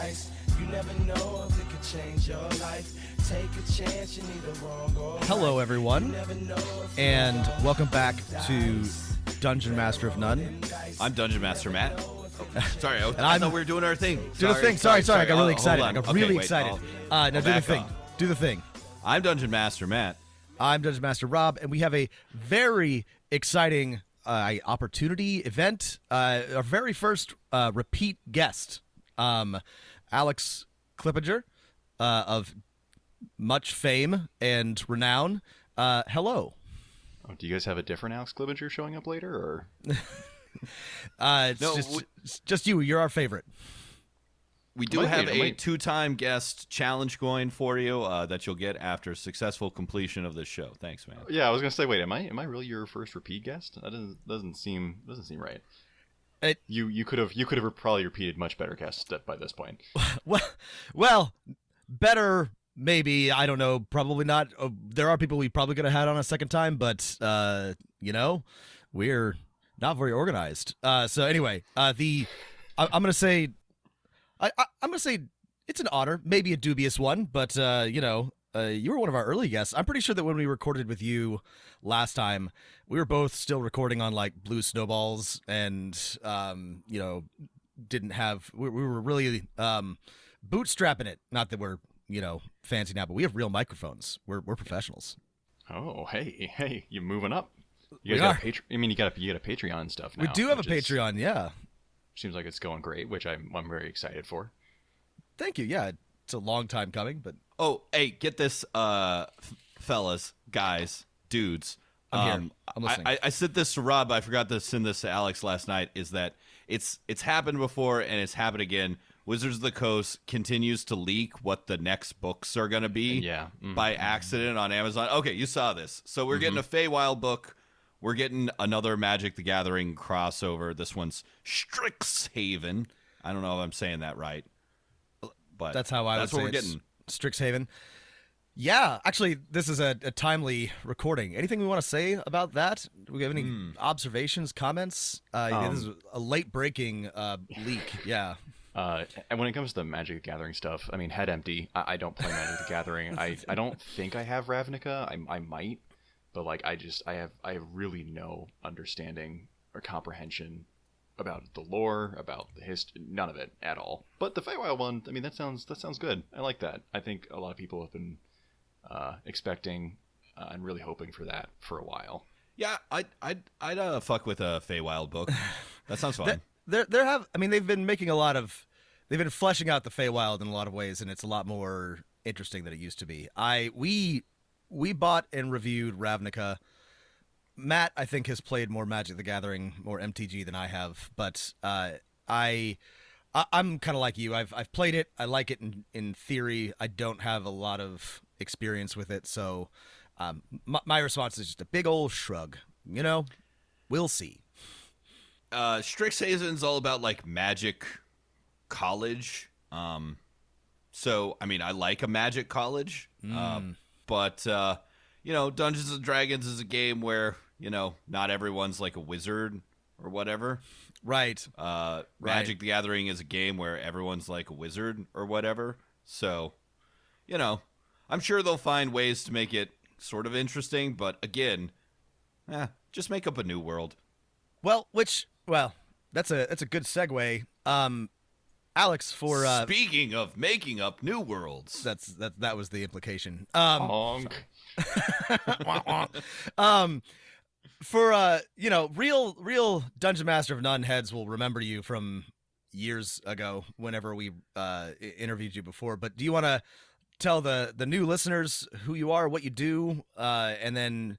dice. You never know if it could change your life. Take a chance, you need the wrong or Hello, everyone, and welcome back to Dungeon Master of None. I'm Dungeon Master Matt. Oh, sorry, I thought we were doing our thing. Do the thing. Sorry. I got really excited. Now do the thing. Off. Do the thing. I'm Dungeon Master Matt. I'm Dungeon Master Rob, and we have a very exciting opportunity event. Our very first repeat guest, Alex Clippinger, of much fame and renown. Hello. Oh, do you guys have a different Alex Clippinger showing up later, or? It's just you. You're our favorite. We do have a two-time guest challenge going for you that you'll get after successful completion of this show. Thanks, man. Yeah, I was gonna say, wait, am I really your first repeat guest? That doesn't seem right. You could have probably repeated much better guests by this point. Well, better maybe. I don't know. Probably not. There are people we probably could have had on a second time, but we're not very organized. So anyway, I'm gonna say. I'm gonna say it's an honor, maybe a dubious one, but you were one of our early guests. I'm pretty sure that when we recorded with you last time, we were both still recording on like blue snowballs, and didn't have. We were really bootstrapping it. Not that we're fancy now, but we have real microphones. We're professionals. Oh, hey, you moving up? You guys got a you got a Patreon and stuff now. We do have a Patreon, yeah. Seems like it's going great, which I'm very excited for. Thank you. Yeah, it's a long time coming, but hey, get this, fellas, guys, dudes. I'm here. I'm listening. I said this to Rob. I forgot to send this to Alex last night. Is that it's happened before and it's happened again. Wizards of the Coast continues to leak what the next books are going to be by accident on Amazon. Okay, you saw this. So we're getting a Feywild book. We're getting another Magic the Gathering crossover. This one's Strixhaven. I don't know if I'm saying that right, but that's how I would say what we're getting. Strixhaven. Yeah, actually, this is a timely recording. Anything we want to say about that? Do we have any observations, comments? This is a late-breaking leak. Yeah. And when it comes to the Magic the Gathering stuff, I mean, head empty. I don't play Magic the Gathering. I don't think I have Ravnica. I might. But like I have really no understanding or comprehension about the lore, about the history, none of it at all. But the Feywild one, I mean, that sounds good. I like that. I think a lot of people have been expecting and really hoping for that for a while. Yeah, I'd fuck with a Feywild book. That sounds fun. They've been making they've been fleshing out the Feywild in a lot of ways, and it's a lot more interesting than it used to be. We bought and reviewed Ravnica. Matt, I think, has played more Magic the Gathering, more MTG than I have, but I'm kind of like you. I've played it. I like it in theory. I don't have a lot of experience with it, so my response is just a big old shrug. We'll see. Strixhaven's all about like Magic College. So I mean, I like a Magic College. But, Dungeons & Dragons is a game where, not everyone's like a wizard or whatever. Right. Magic the Gathering is a game where everyone's like a wizard or whatever. So, I'm sure they'll find ways to make it sort of interesting. But again, just make up a new world. Well, that's a good segue. Alex, for speaking of making up new worlds, that was the implication. For real Dungeon Master of None heads will remember you from years ago, whenever we interviewed you before. But do you want to tell the new listeners who you are, what you do, and then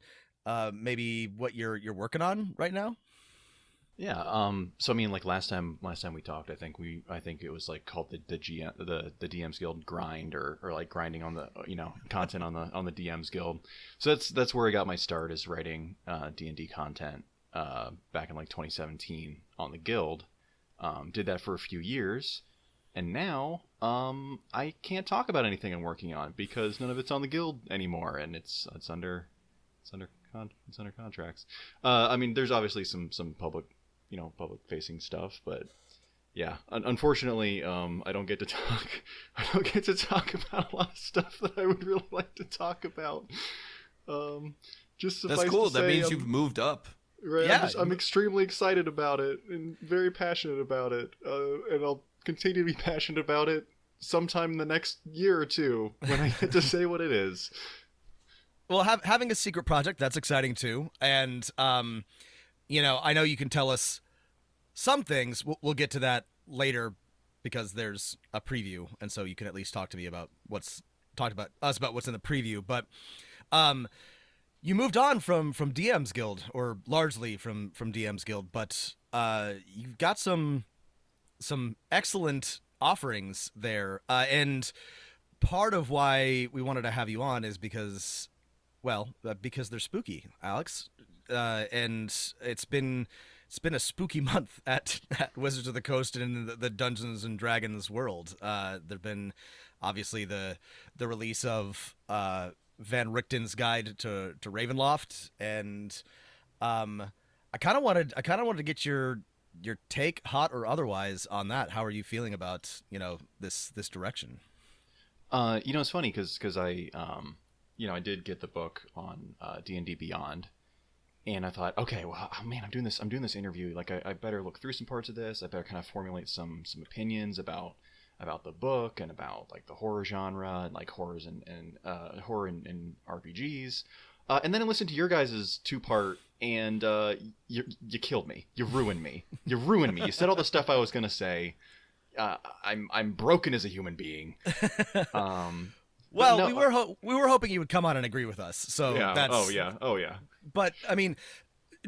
maybe what you're working on right now? Yeah. So I mean, like last time we talked, I think it was like called the DM's Guild grind or like grinding on the content on the DM's Guild. So that's where I got my start, is writing D&D content back in like 2017 on the Guild. Did that for a few years, and now I can't talk about anything I'm working on because none of it's on the Guild anymore, and it's under contracts. I mean, there's obviously some public facing stuff, but Yeah, unfortunately, I don't get to talk. I don't get to talk about a lot of stuff that I would really like to talk about. Just suffice That's cool. to That say, means you've moved up. Right, Yeah. I'm extremely excited about it and very passionate about it, and I'll continue to be passionate about it sometime in the next year or two when I get to say what it is. Well, having a secret project, that's exciting too. And, you know, I know you can tell us some things. We'll get to that later because there's a preview. And so you can at least talk to me about what's about what's in the preview. But you moved on from DM's Guild, or largely from DM's Guild, but you've got some excellent offerings there. And part of why we wanted to have you on is because they're spooky, Alex. And it's been a spooky month at Wizards of the Coast and in the Dungeons and Dragons world. There've been obviously the release of Van Richten's Guide to Ravenloft, and I kind of wanted to get your take, hot or otherwise, on that. How are you feeling about this direction? It's funny because I I did get the book on D&D Beyond, and I thought, okay, well, man, I'm doing this interview. Like, I better look through some parts of this. I better kind of formulate some opinions about the book and about like the horror genre and like horrors and horror and RPGs. And then I listened to your guys' 2-part, and you killed me. You ruined me. You said all the stuff I was gonna say. I'm broken as a human being. Well, no, we were hoping you would come on and agree with us. So yeah. that's Oh yeah. But I mean,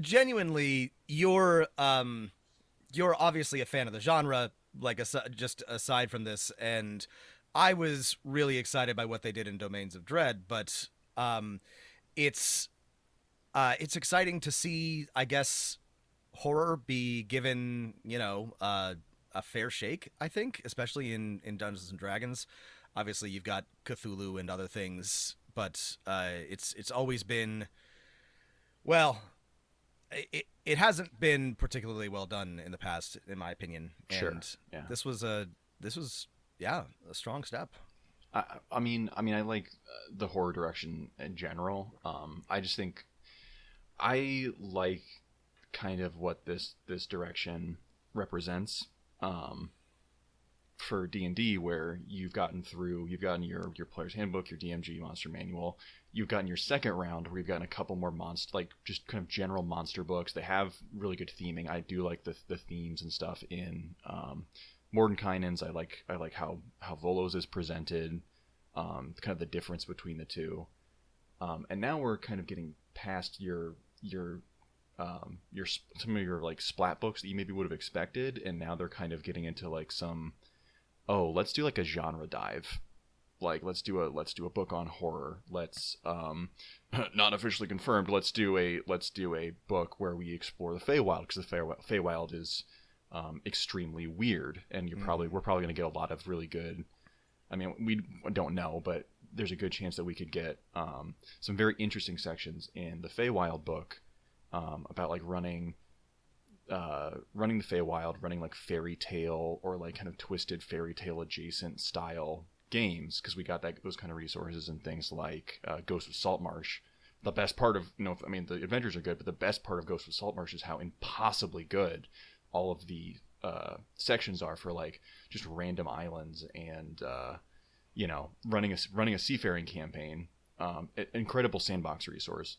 genuinely, you're obviously a fan of the genre. Like, just aside from this, and I was really excited by what they did in Domains of Dread, but it's exciting to see, I guess, horror be given a fair shake. I think, especially in Dungeons and Dragons. Obviously, you've got Cthulhu and other things, but it's always been, well, it hasn't been particularly well done in the past, in my opinion. And sure. Yeah. This was a strong step. I mean, I like the horror direction in general. I just think I like kind of what this direction represents. For D&D, where you've gotten your player's handbook, your DMG monster manual, you've gotten your second round where you've gotten a couple more just kind of general monster books. They have really good theming. I do like the themes and stuff in Mordenkainen's. I like how Volos is presented, kind of the difference between the two. And now we're kind of getting past your some of your like splat books that you maybe would have expected, and now they're kind of getting into like some, let's do like a genre dive. Like, let's do a book on horror. Let's not officially confirmed. Let's do a book where we explore the Feywild, because the Feywild is extremely weird, and we're probably going to get a lot of really good. I mean, we don't know, but there's a good chance that we could get some very interesting sections in the Feywild book about like running the Feywild, running like fairy tale or like kind of twisted fairy tale adjacent style games, because we got those kind of resources and things like Ghost of Saltmarsh. The best part of the adventures are good, but the best part of Ghost of Saltmarsh is how impossibly good all of the sections are for like just random islands and running a seafaring campaign. Incredible sandbox resource.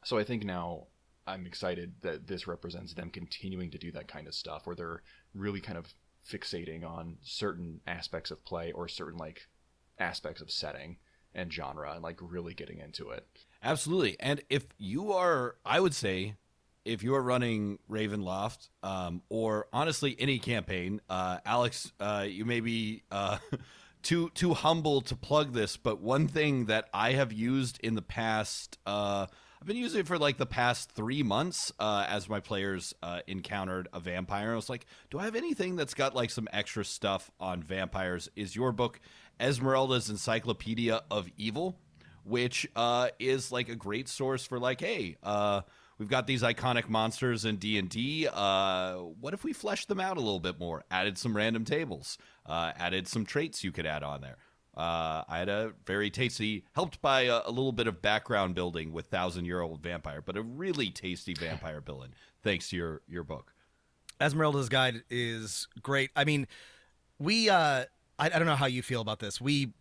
So I think now I'm excited that this represents them continuing to do that kind of stuff, where they're really kind of fixating on certain aspects of play or certain like aspects of setting and genre, and like really getting into it. Absolutely. And if you are, I would say, if you are running Ravenloft, or honestly any campaign, Alex, you may be too humble to plug this, but one thing that I have used in the past, I've been using it for like the past 3 months as my players encountered a vampire. I was like, do I have anything that's got like some extra stuff on vampires? Is your book Ezmerelda's Encyclopedia of Evil, which is like a great source for like, hey, we've got these iconic monsters in D&D. What if we fleshed them out a little bit more? Added some random tables. Added some traits you could add on there. I had a very tasty, helped by a little bit of background building with 1,000-year-old vampire, but a really tasty vampire villain, thanks to your book. Ezmerelda's Guide is great. I mean, I don't know how you feel about this. We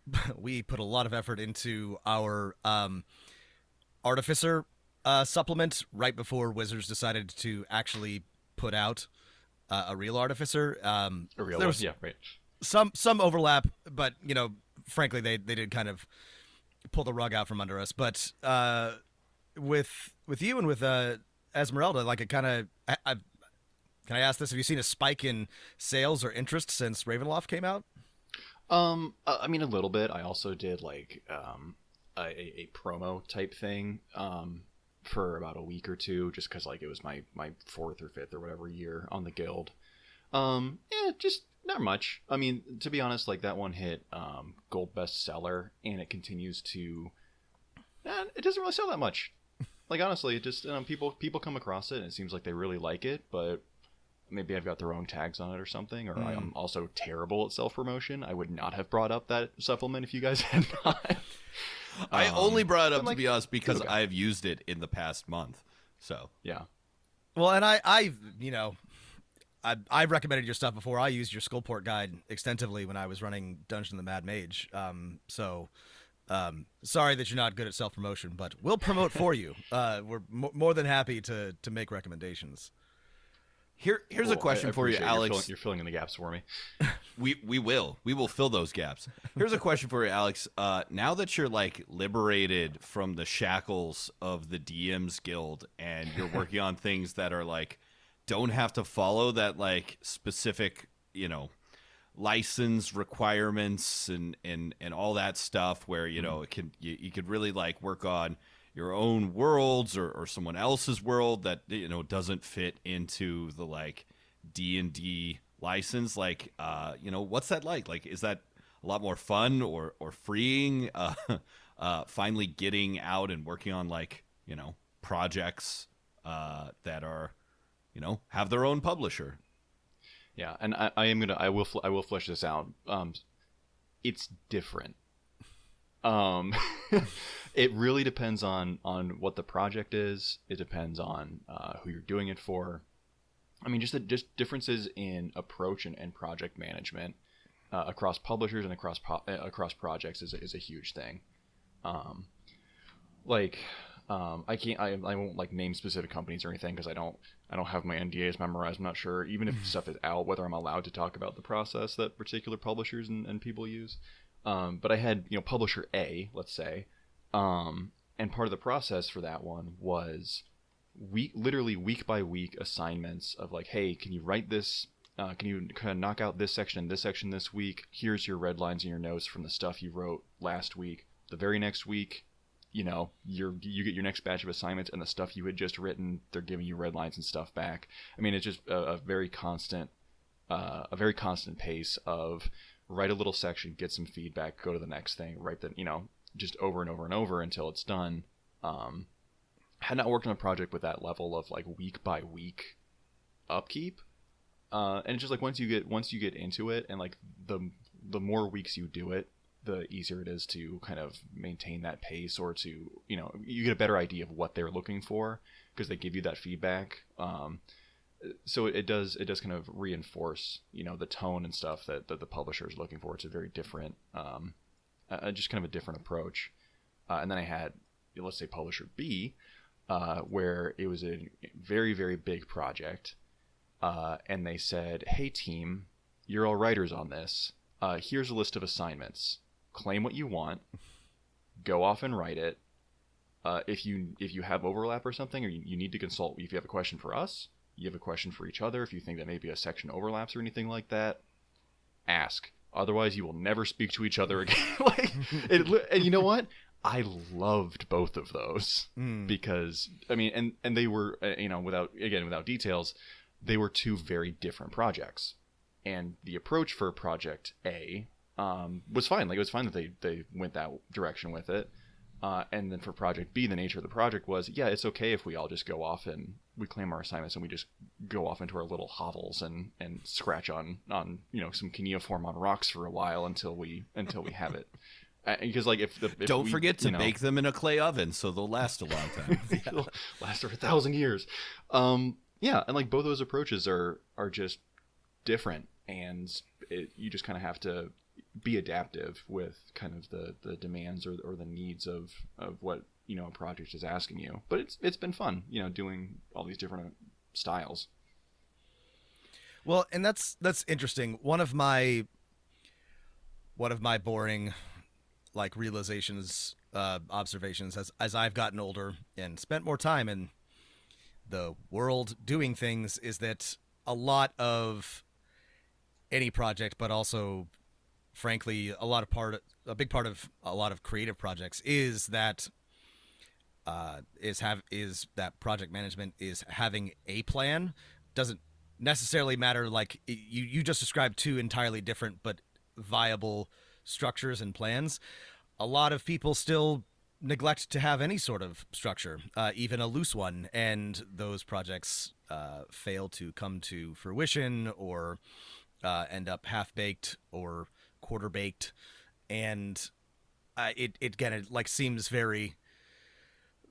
put a lot of effort into our Artificer supplement right before Wizards decided to actually put out a real Artificer. A real one, yeah, right. Some overlap, but frankly, they did kind of pull the rug out from under us. But with you and with Ezmerelda, like, it kind of. Can I ask this? Have you seen a spike in sales or interest since Ravenloft came out? I mean, a little bit. I also did like a promo type thing for about a week or two, just because like it was my fourth or fifth or whatever year on the guild. Yeah, just not much. I mean, to be honest, like that one hit gold bestseller, and it continues to. It doesn't really sell that much. Like honestly, it just people come across it, and it seems like they really like it, but. Maybe I've got the wrong tags on it or something, or I am also terrible at self-promotion. I would not have brought up that supplement if you guys had not. I only brought it up, to be honest, because I've used it in the past month. So yeah. Well, and I've recommended your stuff before. I used your Skullport guide extensively when I was running Dungeon of the Mad Mage. Sorry that you're not good at self-promotion, but we'll promote for you. We're more than happy to make recommendations. Here's a question for you, Alex. You're filling in the gaps for me. We will fill those gaps. Here's a question for you, Alex. Now that you're like liberated from the shackles of the DM's Guild and you're working on things that are like don't have to follow that like specific, license requirements and all that stuff where, it can you could really like work on your own worlds or someone else's world that doesn't fit into the like D&D license, like what's that like is that a lot more fun or freeing finally getting out and working on like projects that are have their own publisher? Yeah, and I will flesh this out. It's different. It really depends on what the project is. It depends on who you're doing it for. I mean, just differences in approach and project management across publishers and across projects is a huge thing. I won't like name specific companies or anything because I don't have my NDAs memorized. I'm not sure even if stuff is out whether I'm allowed to talk about the process that particular publishers and people use. But I had, publisher A, let's say, and part of the process for that one was literally week by week assignments of like, hey, can you write this? Can you kind of knock out this section and this section this week? Here's your red lines and your notes from the stuff you wrote last week. The very next week, you get your next batch of assignments and the stuff you had just written, they're giving you red lines and stuff back. I mean, it's just a very constant pace of write a little section, get some feedback, go to the next thing, write the, just over and over and over until it's done. Had not worked on a project with that level of like week by week upkeep. And it's just like once you get into it and like the more weeks you do it, the easier it is to kind of maintain that pace or to, you get a better idea of what they're looking for because they give you that feedback. So it does kind of reinforce, the tone and stuff that the publisher is looking for. It's a very different, just kind of a different approach. And then I had, let's say publisher B, where it was a very, very big project. And they said, hey team, you're all writers on this. Here's a list of assignments. Claim what you want. Go off and write it. If you have overlap or something, or you need to consult, if you have a question for us, you have a question for each other, if you think that maybe a section overlaps or anything like that, ask. Otherwise, you will never speak to each other again. And you know what? I loved both of those because, I mean, and they were, without details, they were two very different projects. And the approach for project A was fine. Like, it was fine that they went that direction with it. And then for Project B, the nature of the project was, yeah, it's okay if we all just go off and we claim our assignments and we just go off into our little hovels and scratch on some cuneiform on rocks for a while until we have it. Because like if don't forget to bake them in a clay oven so they'll last a long time. They'll last for 1,000 years. Yeah, and like both those approaches are just different, and you just kind of have to be adaptive with kind of the demands or the needs of what a project is asking you. But it's been fun, doing all these different styles. Well, and that's interesting. One of my boring like realizations, observations as I've gotten older and spent more time in the world doing things is that a lot of any project, but also frankly a big part of a lot of creative projects is that that project management is having a plan. Doesn't necessarily matter, like you just described two entirely different but viable structures and plans. A lot of people still neglect to have any sort of structure, even a loose one, and those projects fail to come to fruition or end up half-baked or quarter-baked, and it again like seems very,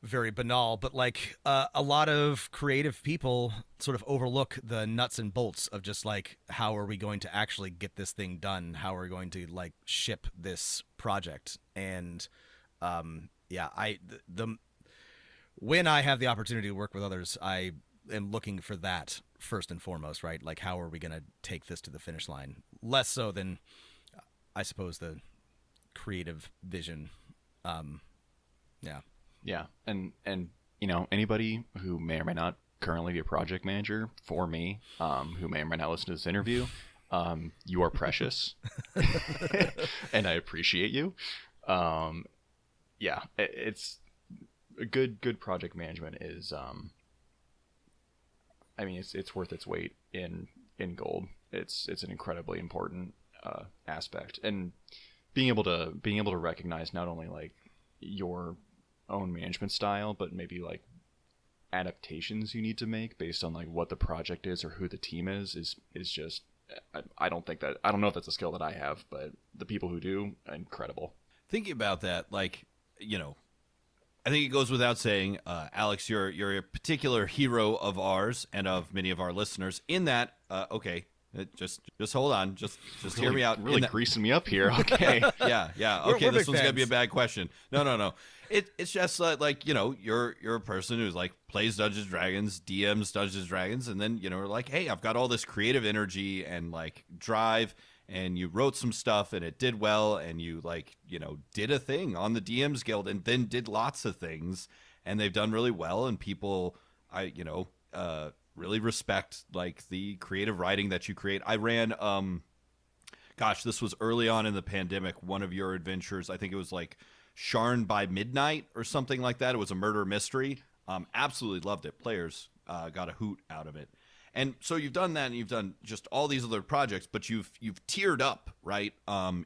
very banal, but like a lot of creative people sort of overlook the nuts and bolts of just like, how are we going to actually get this thing done? How are we going to like ship this project? And when I have the opportunity to work with others, I am looking for that first and foremost, right? Like, how are we going to take this to the finish line? Less so than, I suppose, the creative vision. Yeah, and anybody who may or may not currently be a project manager for me, who may or may not listen to this interview, you are precious, and I appreciate you. Yeah, it's a good project management is, it's worth its weight in gold. It's an incredibly important aspect, and being able to recognize not only like your own management style, but maybe like adaptations you need to make based on like what the project is or who the team is just, I don't know if that's a skill that I have, but the people who do, incredible. Thinking about that, like, I think it goes without saying, Alex, you're a particular hero of ours and of many of our listeners in that, okay, just hold on, just really, hear me out. Really greasing me up here. Okay. yeah. Okay, we're this one's fans. gonna be a bad question. No. It's just like you're a person who's like plays Dungeons and Dragons, DMs Dungeons and Dragons, and then like, hey, I've got all this creative energy and like drive, and you wrote some stuff and it did well, and you like did a thing on the DMs Guild, and then did lots of things, and they've done really well, and people really respect like the creative writing that you create. I ran this was early on in the pandemic, one of your adventures, I think it was like Sharn by Midnight or something like that. It was a murder mystery. Absolutely loved it. Players got a hoot out of it. And so you've done that, and you've done just all these other projects, but you've tiered up, right,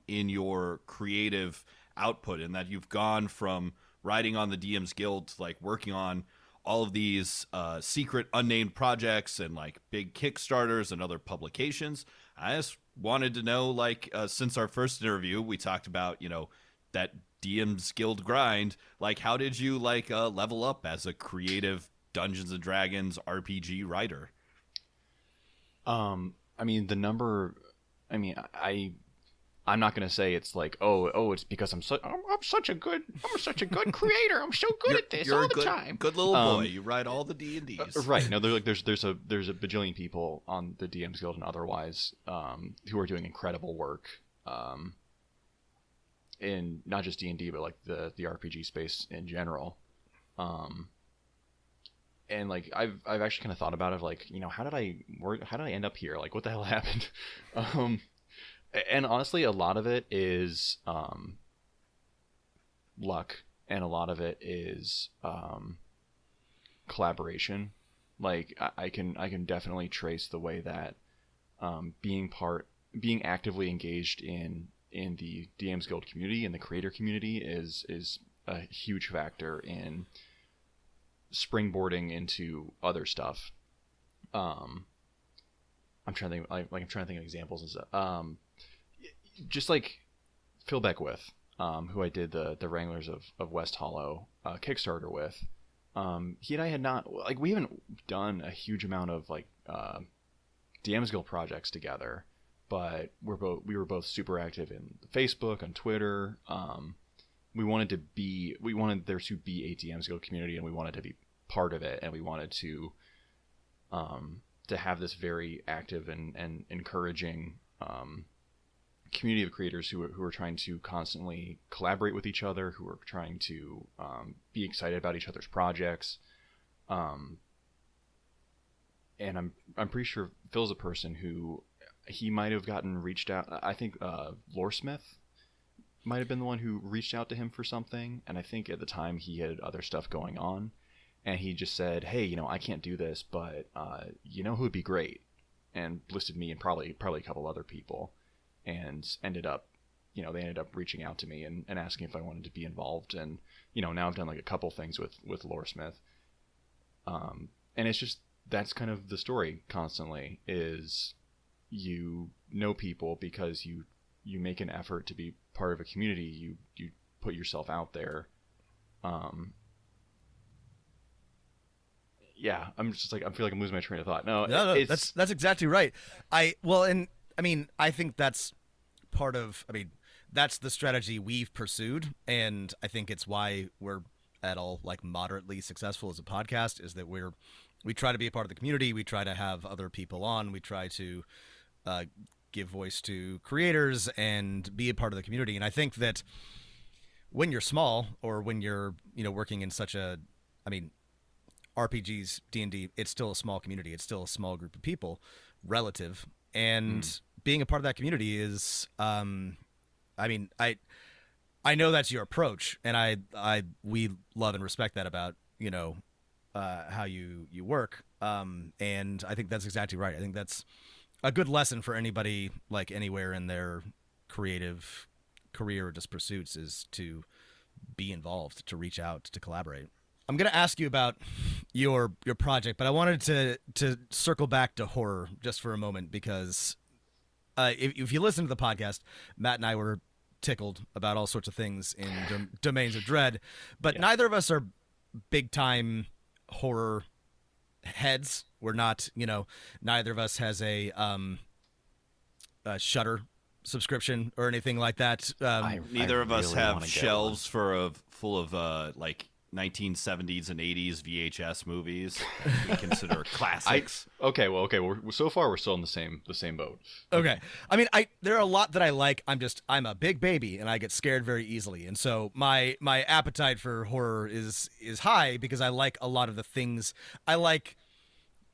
in your creative output, in that you've gone from writing on the DM's Guild to like working on all of these secret unnamed projects and like big Kickstarters and other publications. I just wanted to know, like, since our first interview, we talked about, that DM's Guild grind, like, how did you like level up as a creative Dungeons and Dragons RPG writer? I'm not gonna say it's like it's because I'm such a good creator. I'm so good at this all the time. Good little boy. You write all the D&Ds. Right. No, there's a bajillion people on the DM's Guild and otherwise who are doing incredible work in not just D&D but like the RPG space in general. And like I've actually kind of thought about it, like, how did I end up here? Like, what the hell happened? And honestly, a lot of it is luck, and a lot of it is collaboration. Like, I can definitely trace the way that being actively engaged in the DM's Guild community and the creator community is a huge factor in springboarding into other stuff. I'm trying to think I'm trying to think of examples and stuff. Just like Phil Beckwith, who I did the Wranglers of West Hollow Kickstarter with. He and I had not, like, we haven't done a huge amount of like DM's Guild projects together, but we were both super active in Facebook, on Twitter. We wanted there to be a DM's Guild community, and we wanted to be part of it, and we wanted to have this very active and encouraging community of creators who are trying to constantly collaborate with each other, who are trying to be excited about each other's projects. And I'm pretty sure Phil's a person who he might have gotten reached out. I think Loresmith might have been the one who reached out to him for something. And I think at the time he had other stuff going on, and he just said, hey, I can't do this, but who would be great? And listed me and probably a couple other people. And ended up, they ended up reaching out to me and asking if I wanted to be involved. And, now I've done like a couple things with Loresmith. And it's just, that's kind of the story constantly, is people because you make an effort to be part of a community. You put yourself out there. Yeah, I'm just like, I feel like I'm losing my train of thought. No, that's exactly right. I think that's part of, that's the strategy we've pursued. And I think it's why we're at all like moderately successful as a podcast, is that we try to be a part of the community. We try to have other people on. We try to give voice to creators and be a part of the community. And I think that when you're small, or when you're, working in such a, RPGs, D&D, it's still a small community. It's still a small group of people, relative. And being a part of that community is, I know that's your approach, and we love and respect that about, how you work. And I think that's exactly right. I think that's a good lesson for anybody, like anywhere in their creative career or just pursuits, is to be involved, to reach out, to collaborate. I'm going to ask you about your project, but I wanted to circle back to horror just for a moment, because if you listen to the podcast, Matt and I were tickled about all sorts of things in Domains of Dread, but neither of us are big-time horror heads. We're not, neither of us has a Shudder subscription or anything like that. Neither of us have shelves full of like 1970s and 80s VHS movies we consider classics. Okay. So far we're still in the same boat. Okay. There are a lot that I like. I'm a big baby and I get scared very easily. And so my appetite for horror is high, because I like a lot of the things. I like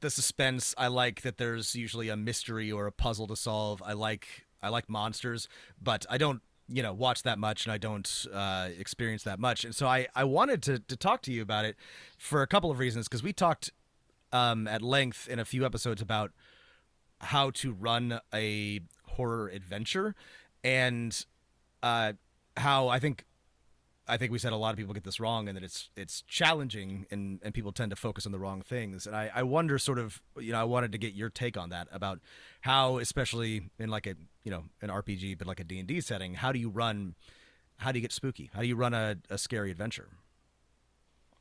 the suspense. I like that there's usually a mystery or a puzzle to solve. I like monsters, but I don't watch that much, and I don't experience that much. And so I wanted to talk to you about it for a couple of reasons, because we talked at length in a few episodes about how to run a horror adventure, and how I think we said a lot of people get this wrong, and that it's challenging, and people tend to focus on the wrong things. And I wonder sort of, I wanted to get your take on that, about how, especially in like a, an RPG, but like a D&D setting, how do you get spooky? How do you run a scary adventure?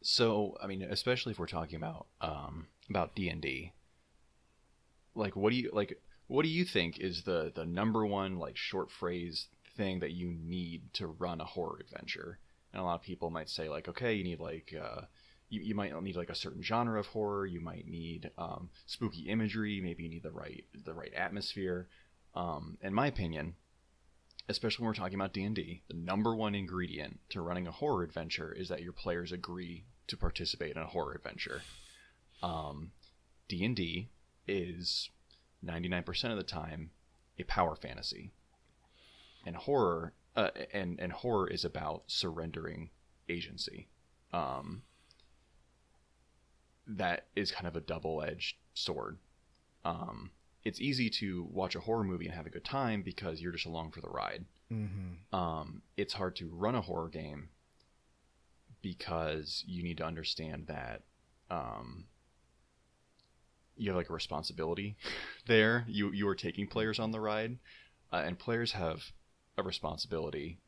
So, especially if we're talking about D&D, like, what do you think is the number one, like, short phrase thing that you need to run a horror adventure? And a lot of people might say, like, okay, you need like you might need like a certain genre of horror. You might need spooky imagery. Maybe you need the right atmosphere. In my opinion, especially when we're talking about D&D, the number one ingredient to running a horror adventure is that your players agree to participate in a horror adventure. D&D is 99% of the time a power fantasy, and horror. And horror is about surrendering agency. That is kind of a double-edged sword. It's easy to watch a horror movie and have a good time because you're just along for the ride. Mm-hmm. It's hard to run a horror game because you need to understand that you have like a responsibility there. You are taking players on the ride, and players have a responsibility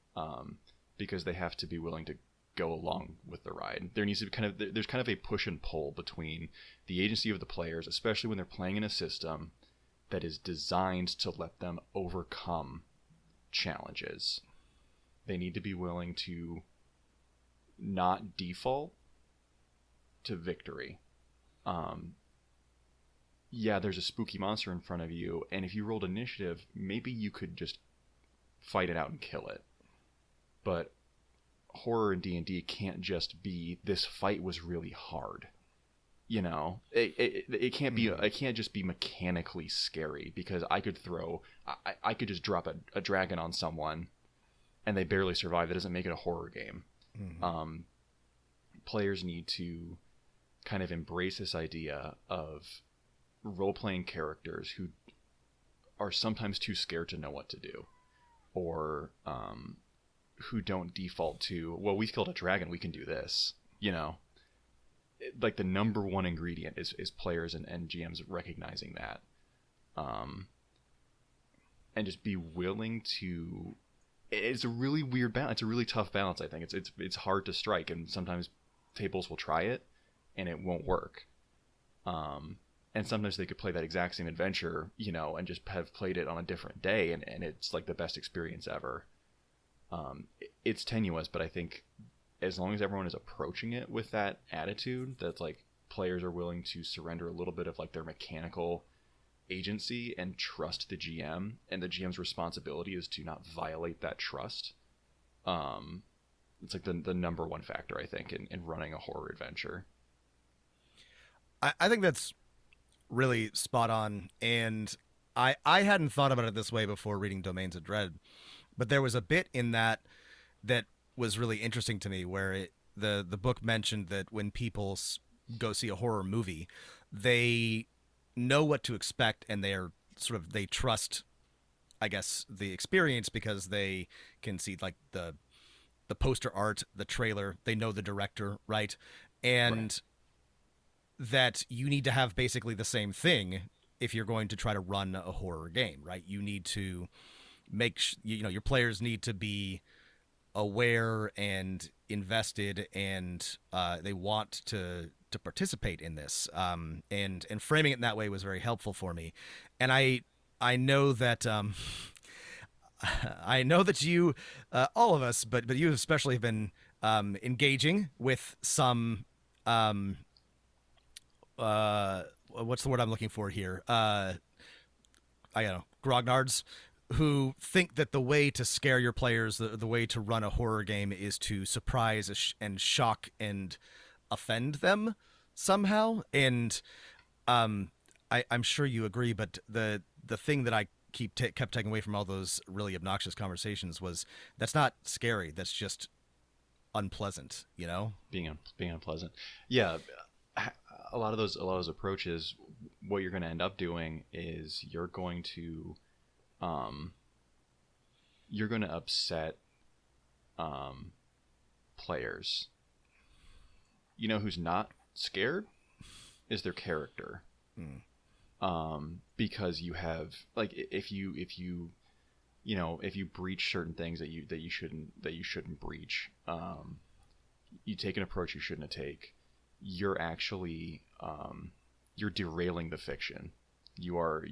because they have to be willing to go along with the ride. There needs to be there's kind of a push and pull between the agency of the players, especially when they're playing in a system that is designed to let them overcome challenges. They need to be willing to not default to victory. Yeah, there's a spooky monster in front of you, and if you rolled initiative, maybe you could just fight it out and kill it. But horror in D&D can't just be, this fight was really hard. You know, it can't be. It can't just be mechanically scary, because I could just drop a dragon on someone, and they barely survive. That doesn't make it a horror game. Mm-hmm. Players need to kind of embrace this idea of role-playing characters who are sometimes too scared to know what to do, or who don't default to, well, we killed a dragon, we can do this. You know. Like the number one ingredient is players and GMs recognizing that, and just be willing to. It's a really weird balance. It's a really tough balance. I think it's hard to strike, and sometimes tables will try it, and it won't work. And sometimes they could play that exact same adventure, you know, and just have played it on a different day, and it's like the best experience ever. It's tenuous, but I think, as long as everyone is approaching it with that attitude, that's like players are willing to surrender a little bit of like their mechanical agency and trust the GM, and the GM's responsibility is to not violate that trust. It's like the number one factor, I think, in running a horror adventure. I think that's really spot on, and I hadn't thought about it this way before reading Domains of Dread, but there was a bit in that was really interesting to me, where the book mentioned that when people go see a horror movie, they know what to expect, and they trust, I guess, the experience, because they can see like the poster art, the trailer, they know the director, right? And that you need to have basically the same thing if you're going to try to run a horror game, right? You need to make your players need to be aware and invested, and they want to participate in this, and framing it in that way was very helpful for me. And I know that I know that you, all of us, but you especially have been engaging with some what's the word I'm looking for here? I don't know, grognards, who think that the way to scare your players, the way to run a horror game, is to surprise and shock and offend them somehow. And I'm sure you agree, but the thing that I kept taking away from all those really obnoxious conversations was, that's not scary, that's just unpleasant, you know? Being unpleasant. Yeah. A lot of those approaches, what you're going to end up doing is you're going to upset players. You know who's not scared is their character. Because you have, like, if you breach certain things that you shouldn't breach, you take an approach you shouldn't take, you're actually you're derailing the fiction. You are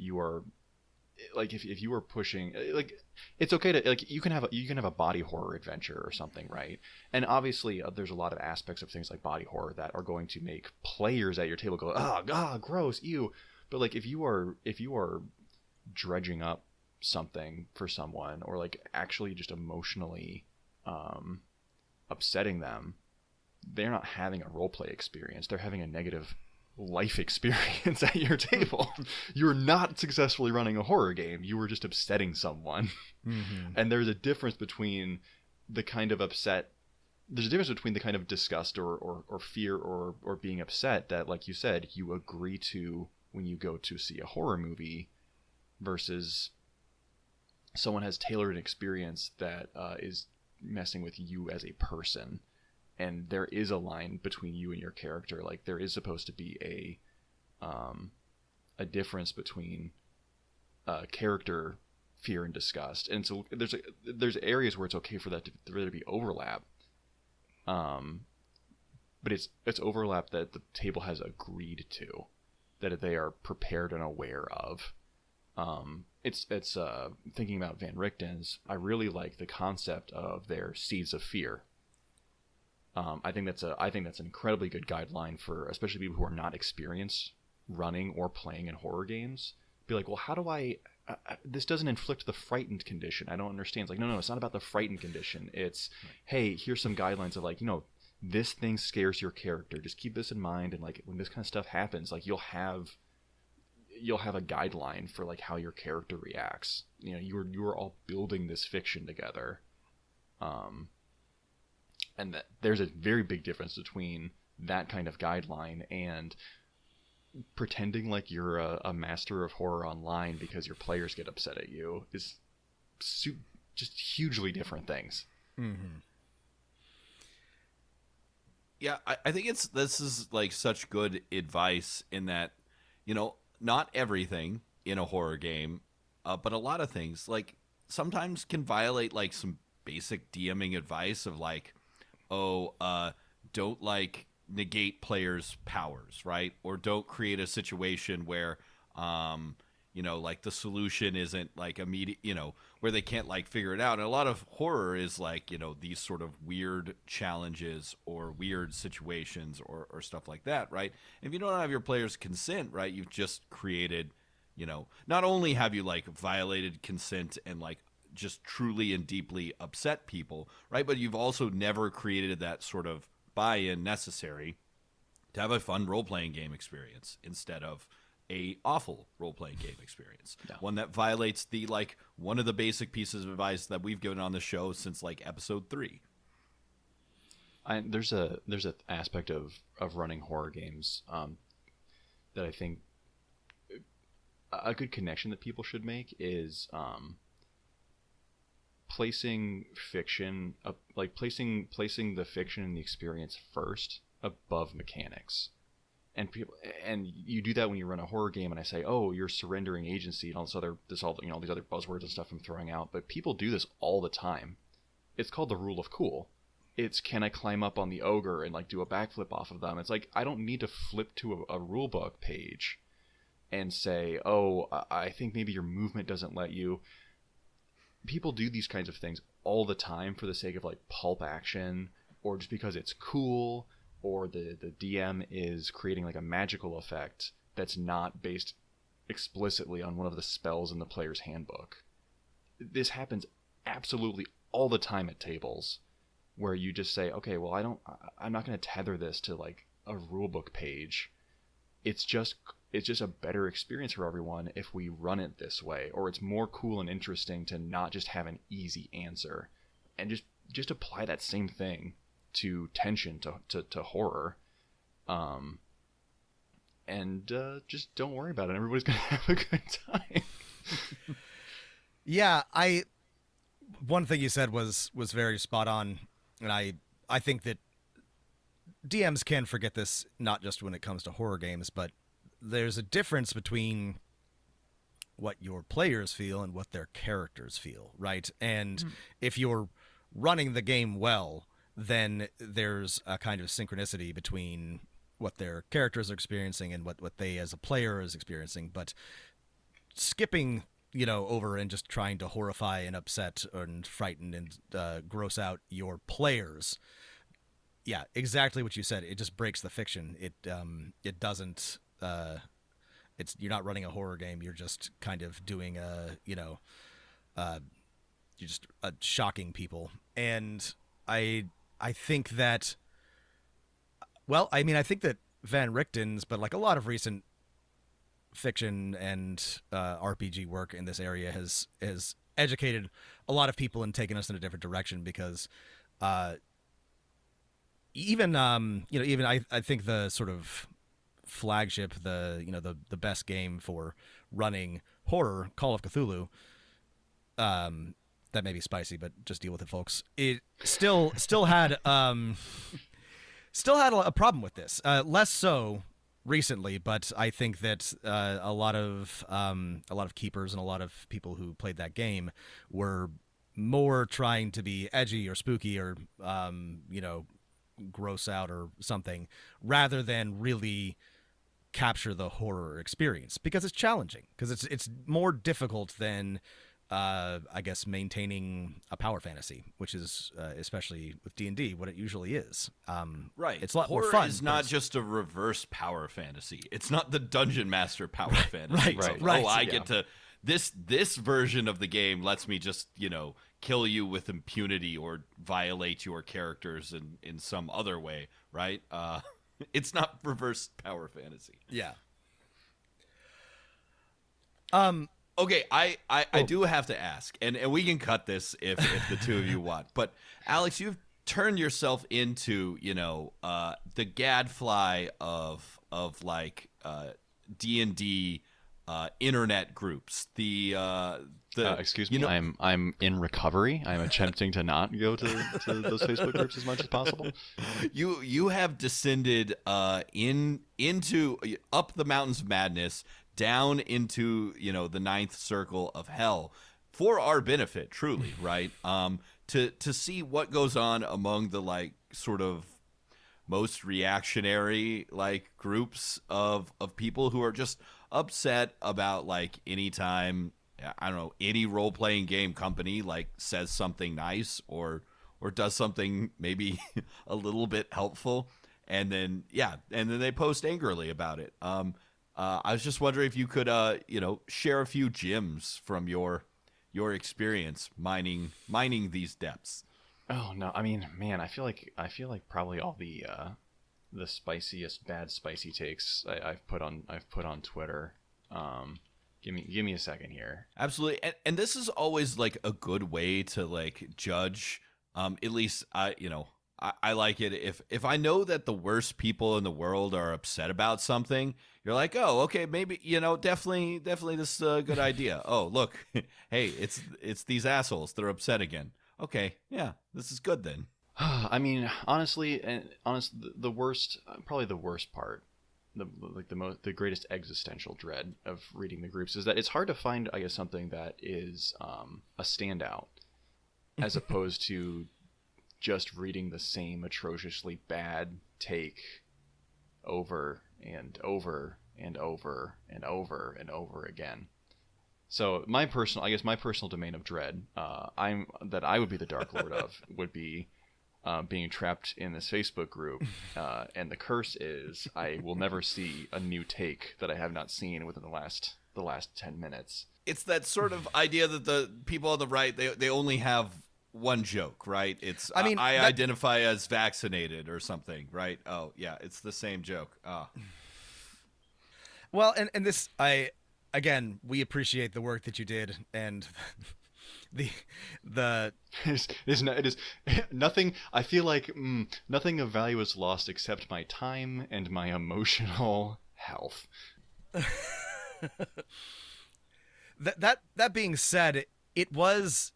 like, if you were pushing, like, it's okay to, like, you can have a body horror adventure or something, right? And obviously there's a lot of aspects of things like body horror that are going to make players at your table go, oh god, gross, ew. But like, if you are dredging up something for someone, or like actually just emotionally upsetting them, they're not having a roleplay experience, they're having a negative life experience at your table. You're not successfully running a horror game, you were just upsetting someone. Mm-hmm. And there's a difference between the kind of upset, there's a difference between the kind of disgust or fear or being upset that, like you said, you agree to when you go to see a horror movie, versus someone has tailored an experience that is messing with you as a person. and there is a line between you and your character. Like there is supposed to be a difference between character fear and disgust, and so there's areas where it's okay for there to be overlap, but it's overlap that the table has agreed to, that they are prepared and aware of. It's thinking about Van Richten's. I really like the concept of their seeds of fear. I think that's an incredibly good guideline for especially people who are not experienced running or playing in horror games. Be like, well, how do I this doesn't inflict the frightened condition. I don't understand. It's like, no, it's not about the frightened condition. It's, hey, here's some guidelines of like, this thing scares your character. Just keep this in mind, and like when this kind of stuff happens, like you'll have a guideline for like how your character reacts. You are all building this fiction together, and that there's a very big difference between that kind of guideline and pretending like you're a master of horror online because your players get upset at you. Is just hugely different things. Mm-hmm. Yeah, I think this is like such good advice in that, not everything in a horror game, but a lot of things like sometimes can violate like some basic DMing advice of like, don't like negate players' powers, right? Or don't create a situation where, like the solution isn't like immediate, where they can't like figure it out. And a lot of horror is like, these sort of weird challenges or weird situations or stuff like that, right? If you don't have your players' consent, right, you've just created, not only have you like violated consent and like just truly and deeply upset people, right? But you've also never created that sort of buy-in necessary to have a fun role-playing game experience instead of a awful role-playing game experience. Yeah. One that violates the like one of the basic pieces of advice that we've given on the show since like episode 3. There's a aspect of running horror games that I think a good connection that people should make is placing fiction placing the fiction and the experience first above mechanics. And you do that when you run a horror game, and I say, oh, you're surrendering agency and all these other buzzwords and stuff I'm throwing out. But people do this all the time. It's called the rule of cool. It's, can I climb up on the ogre and like do a backflip off of them? It's like, I don't need to flip to a rule book page and say, oh, I think maybe your movement doesn't let you. People do these kinds of things all the time for the sake of like pulp action, or just because it's cool, or the DM is creating like a magical effect that's not based explicitly on one of the spells in the player's handbook. This happens absolutely all the time at tables, where you just say, okay, well, I'm not going to tether this to like a rulebook page. It's just a better experience for everyone if we run it this way, or it's more cool and interesting to not just have an easy answer, and just apply that same thing to tension, to horror, and just don't worry about it. Everybody's gonna have a good time. Yeah, one thing you said was very spot on, and I think that DMs can forget this, not just when it comes to horror games, but there's a difference between what your players feel and what their characters feel, right? And if you're running the game well, then there's a kind of synchronicity between what their characters are experiencing and what they as a player is experiencing. But skipping, over and just trying to horrify and upset and frighten and gross out your players, yeah, exactly what you said. It just breaks the fiction. It doesn't. You're not running a horror game. You're just kind of doing you're just shocking people. And I think that, I think that Van Richten's, but like a lot of recent fiction and RPG work in this area has educated a lot of people and taken us in a different direction, because I think the sort of flagship, the best game for running horror, Call of Cthulhu, that may be spicy, but just deal with it, folks. It still had still had a problem with this. Less so recently, but I think that a lot of keepers and a lot of people who played that game were more trying to be edgy or spooky or gross out or something, rather than really capture the horror experience, because it's challenging, because it's more difficult than I guess maintaining a power fantasy, which is especially with D&D what it usually is. Right. It's a lot horror more fun. Is not just a reverse power fantasy. It's not the Dungeon Master power fantasy. Right. Oh, I get to this version of the game lets me just, kill you with impunity or violate your characters in some other way, right? It's not reverse power fantasy. Yeah. Okay, I do have to ask, and we can cut this if the two of you want. But Alex, you've turned yourself into the gadfly of like D&D internet groups. Excuse me, I'm in recovery. I'm attempting to not go to those Facebook groups as much as possible. You have descended into up the mountains of madness, down into the ninth circle of hell, for our benefit, truly, right? To see what goes on among the like sort of most reactionary like groups of people who are just upset about like anytime, I don't know, any role-playing game company like says something nice or does something maybe a little bit helpful, and then they post angrily about it. I was just wondering if you could share a few gems from your experience mining these depths. Oh no, I mean, man, I feel like probably all the spiciest bad spicy takes I've put on Twitter. Give me a second here. Absolutely, and this is always like a good way to like judge. At least I like it if I know that the worst people in the world are upset about something. You're like, oh, okay, maybe definitely this is a good idea. Oh, look, hey, it's these assholes. They're upset again. Okay, yeah, this is good then. I mean, honestly, the worst, probably the worst part, the greatest existential dread of reading the groups is that it's hard to find, I guess, something that is a standout, as opposed to just reading the same atrociously bad take over and over and over and over and over again. So my personal domain of dread, I would be the Dark Lord of, would be being trapped in this Facebook group, and the curse is I will never see a new take that I have not seen within the last 10 minutes. It's that sort of idea that the people on the right they only have one joke, right? It's I identify as vaccinated or something, right? Oh yeah, it's the same joke. Well, and this again, we appreciate the work that you did, and it is nothing. I feel like nothing of value is lost except my time and my emotional health. That being said, it was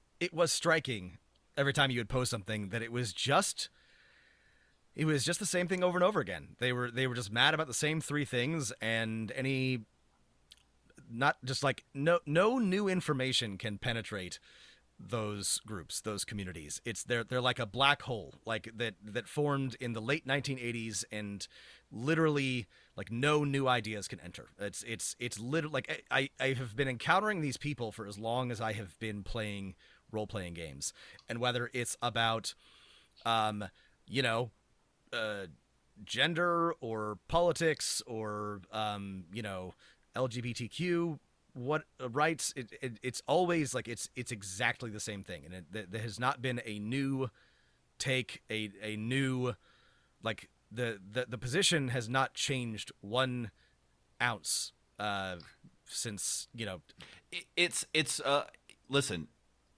striking every time you would post something that it was just the same thing over and over again. They were just mad about the same three things, and not just like no new information can penetrate those groups, those communities. They're like a black hole, like that formed in the late 1980s, and literally like no new ideas can enter. It's literally like I have been encountering these people for as long as I have been playing role-playing games, and whether it's about gender or politics or LGBTQ rights, it's always like it's exactly the same thing, and there has not been a new take, a new, like the position has not changed 1 ounce since listen,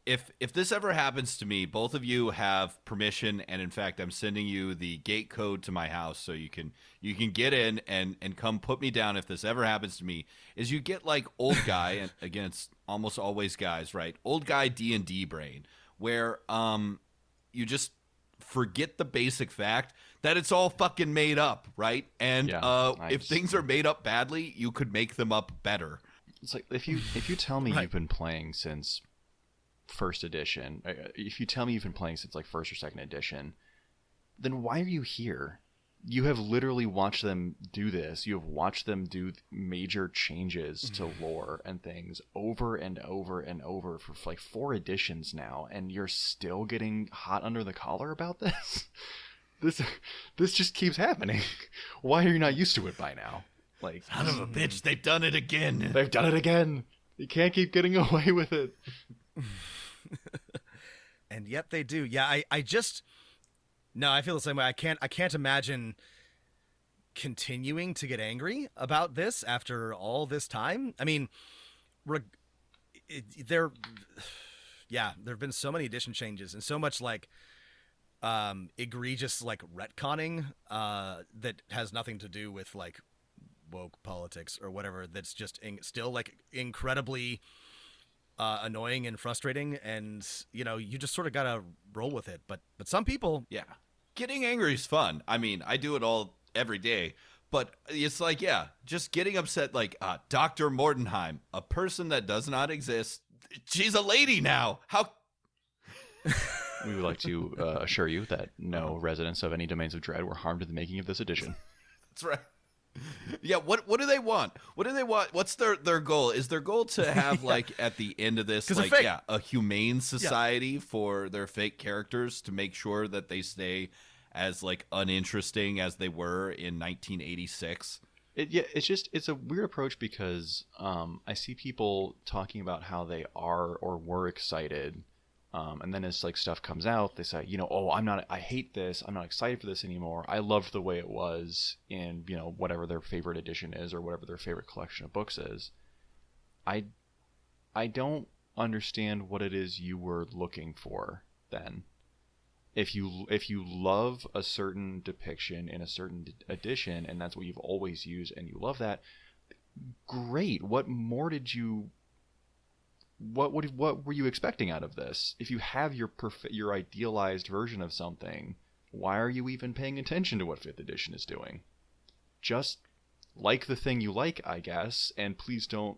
if this ever happens to me, both of you have permission, and in fact I'm sending you the gate code to my house so you can get in and come put me down if this ever happens to me. Is you get like old guy, and again it's almost always guys, right? Old guy D&D brain, where you just forget the basic fact that it's all fucking made up, right? And if things are made up badly, you could make them up better. It's like if you tell me you've been playing since first edition, if you tell me you've been playing since like first or second edition, then why are you here? You have literally watched them do this. You have watched them do major changes to lore and things over and over and over for like 4 editions now, and you're still getting hot under the collar about this? This just keeps happening. Why are you not used to it by now? Like, son of a bitch, they've done it again. They've done it again. You can't keep getting away with it. And yet they do. Yeah, I just... No, I feel the same way. I can't imagine continuing to get angry about this after all this time. I mean, there have been so many edition changes and so much like egregious like retconning that has nothing to do with like woke politics or whatever. That's just still like incredibly annoying and frustrating, and you just sort of gotta roll with it. But some people, getting angry is fun. I mean, I do it all every day, but it's like, just getting upset. Like Dr. Mordenheim, a person that does not exist. She's a lady now. How? We would like to assure you that no residents of any domains of dread were harmed in the making of this edition. That's right. Yeah, what do they want? What do they want? What's their goal? Is their goal to have like at the end of this like a humane society for their fake characters to make sure that they stay as like uninteresting as they were in 1986? It's a weird approach because I see people talking about how they are or were excited. And then as like stuff comes out, they say, I hate this. I'm not excited for this anymore. I loved the way it was in, whatever their favorite edition is or whatever their favorite collection of books is. I don't understand what it is you were looking for then. If you love a certain depiction in a certain edition and that's what you've always used and you love that, great. What more did you... What were you expecting out of this? If you have your idealized version of something, why are you even paying attention to what 5th edition is doing? Just like the thing you like, I guess, and please don't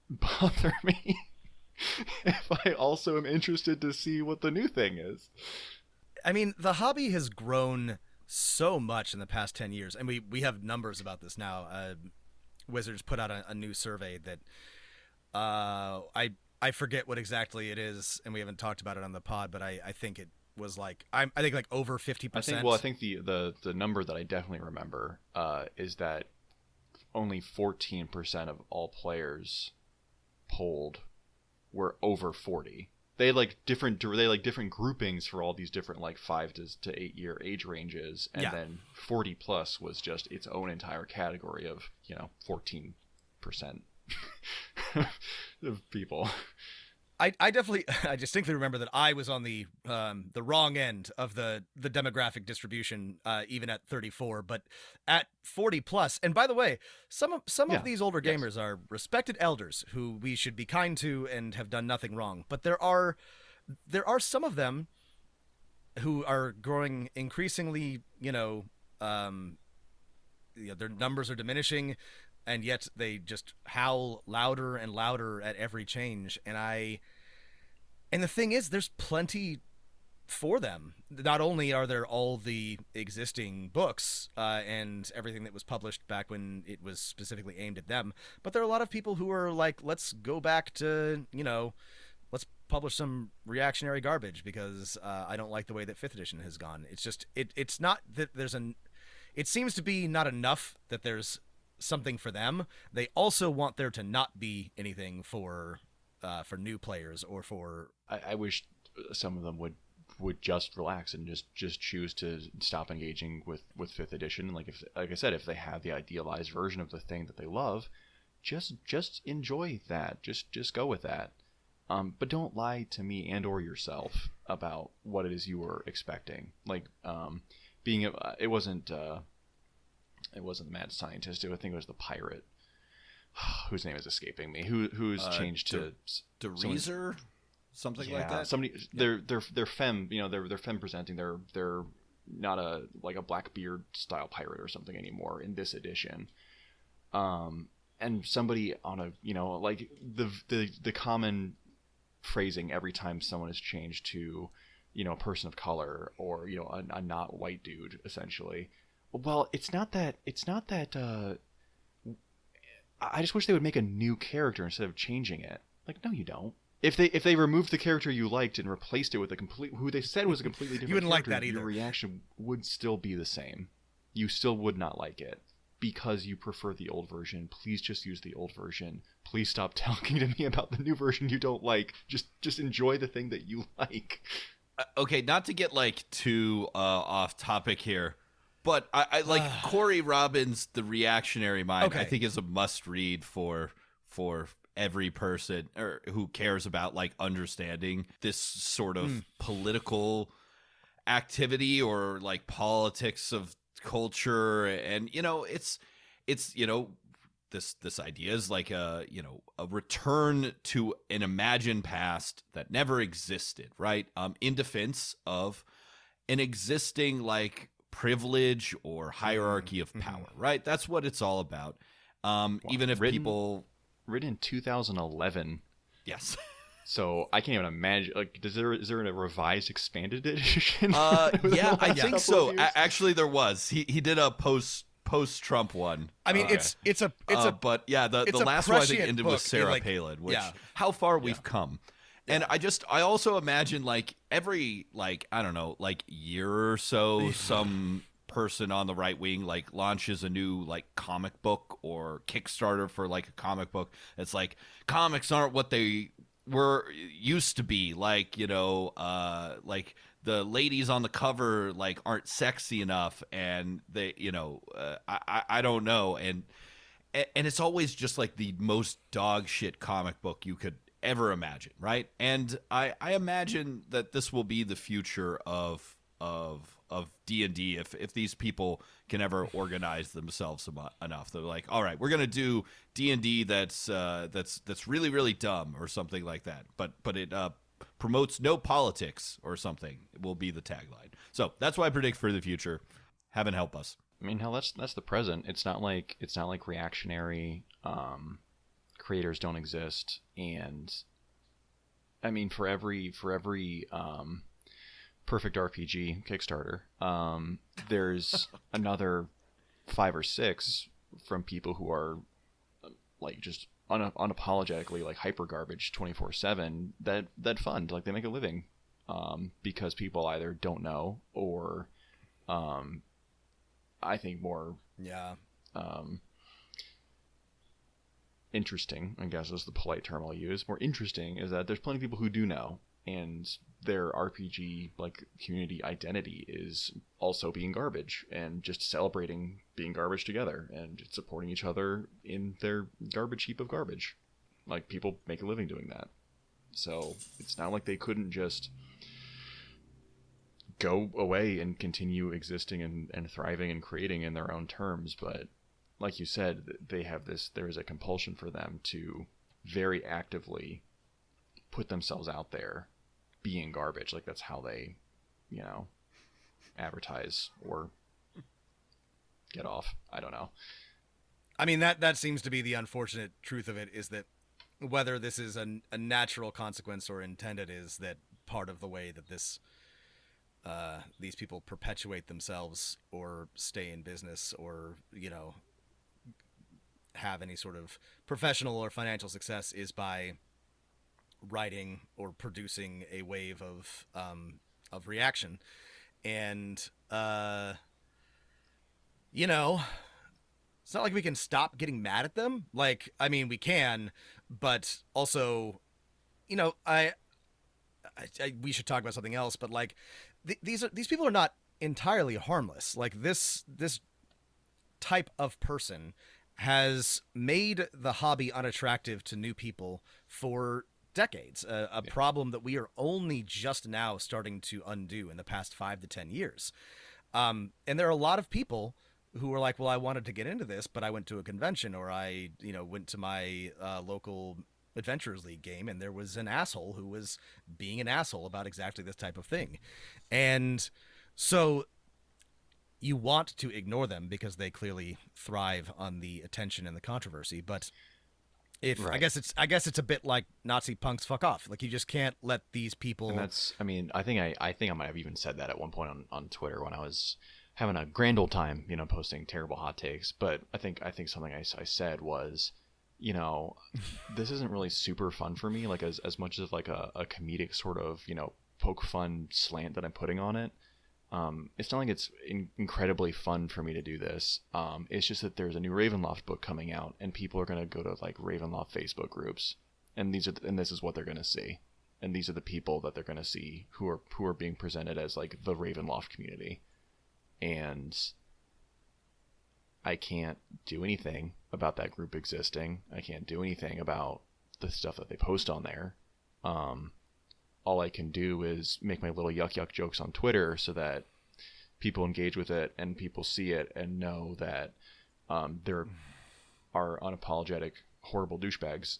bother me if I also am interested to see what the new thing is. I mean, the hobby has grown so much in the past 10 years, and we have numbers about this now. Wizards put out a new survey that I forget what exactly it is, and we haven't talked about it on the pod, but I think it was like I think like over 50%. I think the number that I definitely remember is that only 14% of all players polled were over 40. They had different groupings for all these different 5 to 8 year age ranges, and then 40 plus was just its own entire category of 14% of people. I distinctly remember that I was on the wrong end of the demographic distribution, even at 34, but at 40 plus. And by the way, some of these older gamers are respected elders who we should be kind to and have done nothing wrong. But there are some of them who are growing increasingly, their numbers are diminishing, and yet they just howl louder and louder at every change. And the thing is, there's plenty for them. Not only are there all the existing books and everything that was published back when it was specifically aimed at them, but there are a lot of people who are like, let's go back to, let's publish some reactionary garbage because I don't like the way that 5th edition has gone. It's just, it's not that it seems to be not enough that there's something for them. They also want there to not be anything for new players or for... I wish some of them would just relax and just choose to stop engaging with 5th edition. Like I said, if they have the idealized version of the thing that they love, just enjoy that. Just go with that. But don't lie to me and or yourself about what it is you were expecting. It wasn't the mad scientist. I think it was the pirate whose name is escaping me. Who's changed to DeReezer? something like that. They're femme, they're femme presenting. They're not a Blackbeard style pirate or something anymore in this edition. And somebody on a, like the common phrasing every time someone is changed to, a person of color or, a not white dude, essentially. Well, it's not that I just wish they would make a new character instead of changing it. Like, no, you don't. If they removed the character you liked and replaced it with who they said was a completely different you wouldn't character, like that either. Your reaction would still be the same. You still would not like it because you prefer the old version. Please just use the old version. Please stop talking to me about the new version you don't like. Just enjoy the thing that you like. Okay, not to get too off topic here, but I like Corey Robbins' The Reactionary Mind. Okay. I think is a must read for every person or who cares about understanding this sort of political activity or politics of culture. And it's this idea is a return to an imagined past that never existed, right? In defense of an existing privilege or hierarchy of power, right? That's what it's all about. Even if people written in 2011. Yes. So I can't even imagine. Is there a revised expanded edition? Yeah, I think so. Actually, there was. He did a post Trump one. I mean, it's a but yeah, the last one I think ended with Sarah Palin, which how far we've come. And I also imagine every I don't know year or so some person on the right wing launches a new comic book or Kickstarter for a comic book. It's comics aren't what they were used to be, the ladies on the cover aren't sexy enough, and they I don't know, and it's always just the most dog shit comic book you could ever imagine, right? And I imagine that this will be the future of D&D if these people can ever organize themselves enough. They're all right, we're gonna do D&D that's really really dumb or something like that, but it promotes no politics or something will be the tagline. So that's what I predict for the future. Heaven help us. I mean, hell, that's the present. It's not like reactionary creators don't exist. And I mean, for every perfect RPG Kickstarter, there's another 5 or 6 from people who are just unapologetically hyper garbage 24/7 that fund they make a living because people either don't know or I think more interesting, I guess is the polite term I'll use. More interesting is that there's plenty of people who do know, and their RPG community identity is also being garbage and just celebrating being garbage together and supporting each other in their garbage heap of garbage. People make a living doing that. So it's not like they couldn't just go away and continue existing and thriving and creating in their own terms. But like you said, there is a compulsion for them to very actively put themselves out there being garbage. That's how they, advertise or get off. I don't know. I mean, that seems to be the unfortunate truth of it, is that whether this is a natural consequence or intended, is that part of the way that these people perpetuate themselves or stay in business or, have any sort of professional or financial success is by writing or producing a wave of reaction. And it's not like we can stop getting mad at them. I mean, we can, but also, we should talk about something else. But these people are not entirely harmless. This type of person has made the hobby unattractive to new people for decades, a problem that we are only just now starting to undo in the past 5 to 10 years. And there are a lot of people who are well, I wanted to get into this, but I went to a convention, or I, went to my local Adventurers League game, and there was an asshole who was being an asshole about exactly this type of thing. And so you want to ignore them because they clearly thrive on the attention and the controversy. But if Right. I guess it's a bit like Nazi punks fuck off. Like, you just can't let these people. And that's, I mean, I think I might have even said that at one point on Twitter when I was having a grand old time, you know, posting terrible hot takes. But I think something I said was, you know, this isn't really super fun for me. Like, as much as like a comedic sort of, you know, poke fun slant that I'm putting on it. It's not like it's incredibly fun for me to do this. It's just that there's a new Ravenloft book coming out, and people are going to go to like Ravenloft Facebook groups, and this is what they're going to see, and these are the people that they're going to see who are being presented as like the Ravenloft community, and I can't do anything about that group existing. I can't do anything about the stuff that they post on there. All I can do is make my little yuck jokes on Twitter so that people engage with it and people see it and know that there are unapologetic, horrible douchebags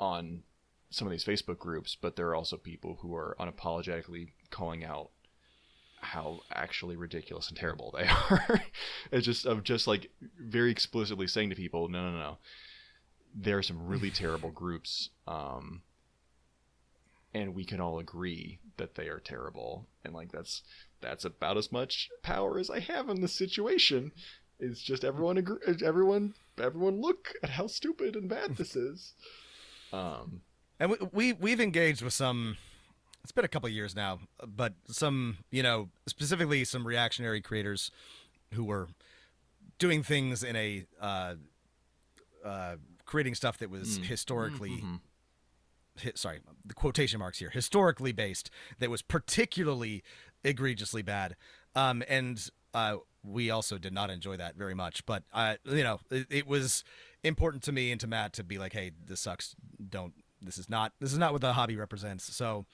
on some of these Facebook groups, but there are also people who are unapologetically calling out how actually ridiculous and terrible they are. It's just like very explicitly saying to people, no. There are some really terrible groups, and we can all agree that they are terrible, and like that's about as much power as I have in this situation. It's just everyone look at how stupid and bad this is. And we've engaged with some. It's been a couple of years now, but some, you know, specifically some reactionary creators who were doing things in a creating stuff that was historically. Sorry, the quotation marks here, historically based, that was particularly egregiously bad. And we also did not enjoy that very much. But, you know, it was important to me and to Matt to be like, hey, this sucks. This is not what the hobby represents. So,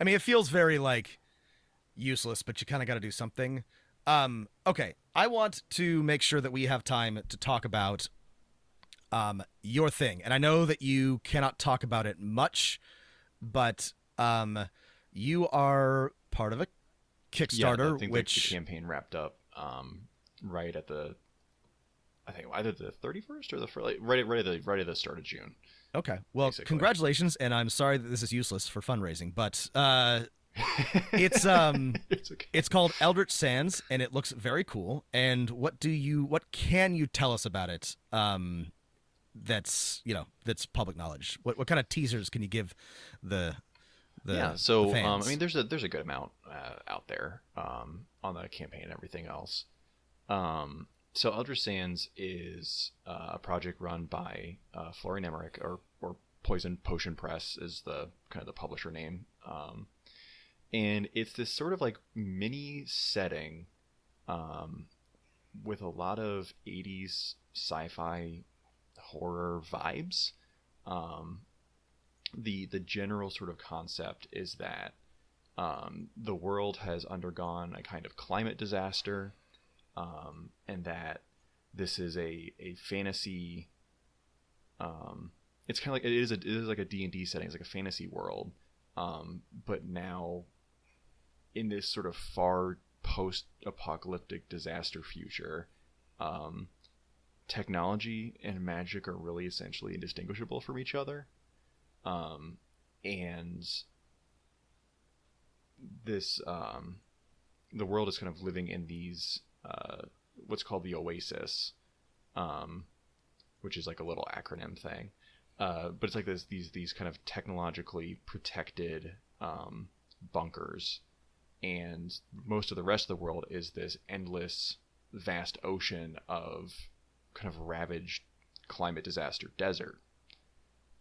I mean, it feels very like useless, but you kind of got to do something. Okay. I want to make sure that we have time to talk about your thing, and I know that you cannot talk about it much, but you are part of a Kickstarter, yeah, I think which the campaign wrapped up right at I think either the 31st or right at the start of June. Okay, well, basically. Congratulations, and I'm sorry that this is useless for fundraising, but it's okay. it's called Eldritch Sands, and it looks very cool. And what can you tell us about it? That's public knowledge. What kind of teasers can you give the fans? I mean, there's a good amount out there on the campaign and everything else. So Eldritch Sands is a project run by Florian Emmerich, or Poison Potion Press is the kind of the publisher name, and it's this sort of like mini setting with a lot of 80s sci-fi horror vibes. The general sort of concept is that the world has undergone a kind of climate disaster, and that this is a fantasy. It's kind of like it is like a D&D setting. It's like a fantasy world, but now in this sort of far post-apocalyptic disaster future. Technology and magic are really essentially indistinguishable from each other. And this, the world is kind of living in these, what's called the Oasis, which is like a little acronym thing. But it's like these kind of technologically protected, bunkers. And most of the rest of the world is this endless, vast ocean of kind of ravaged climate disaster desert,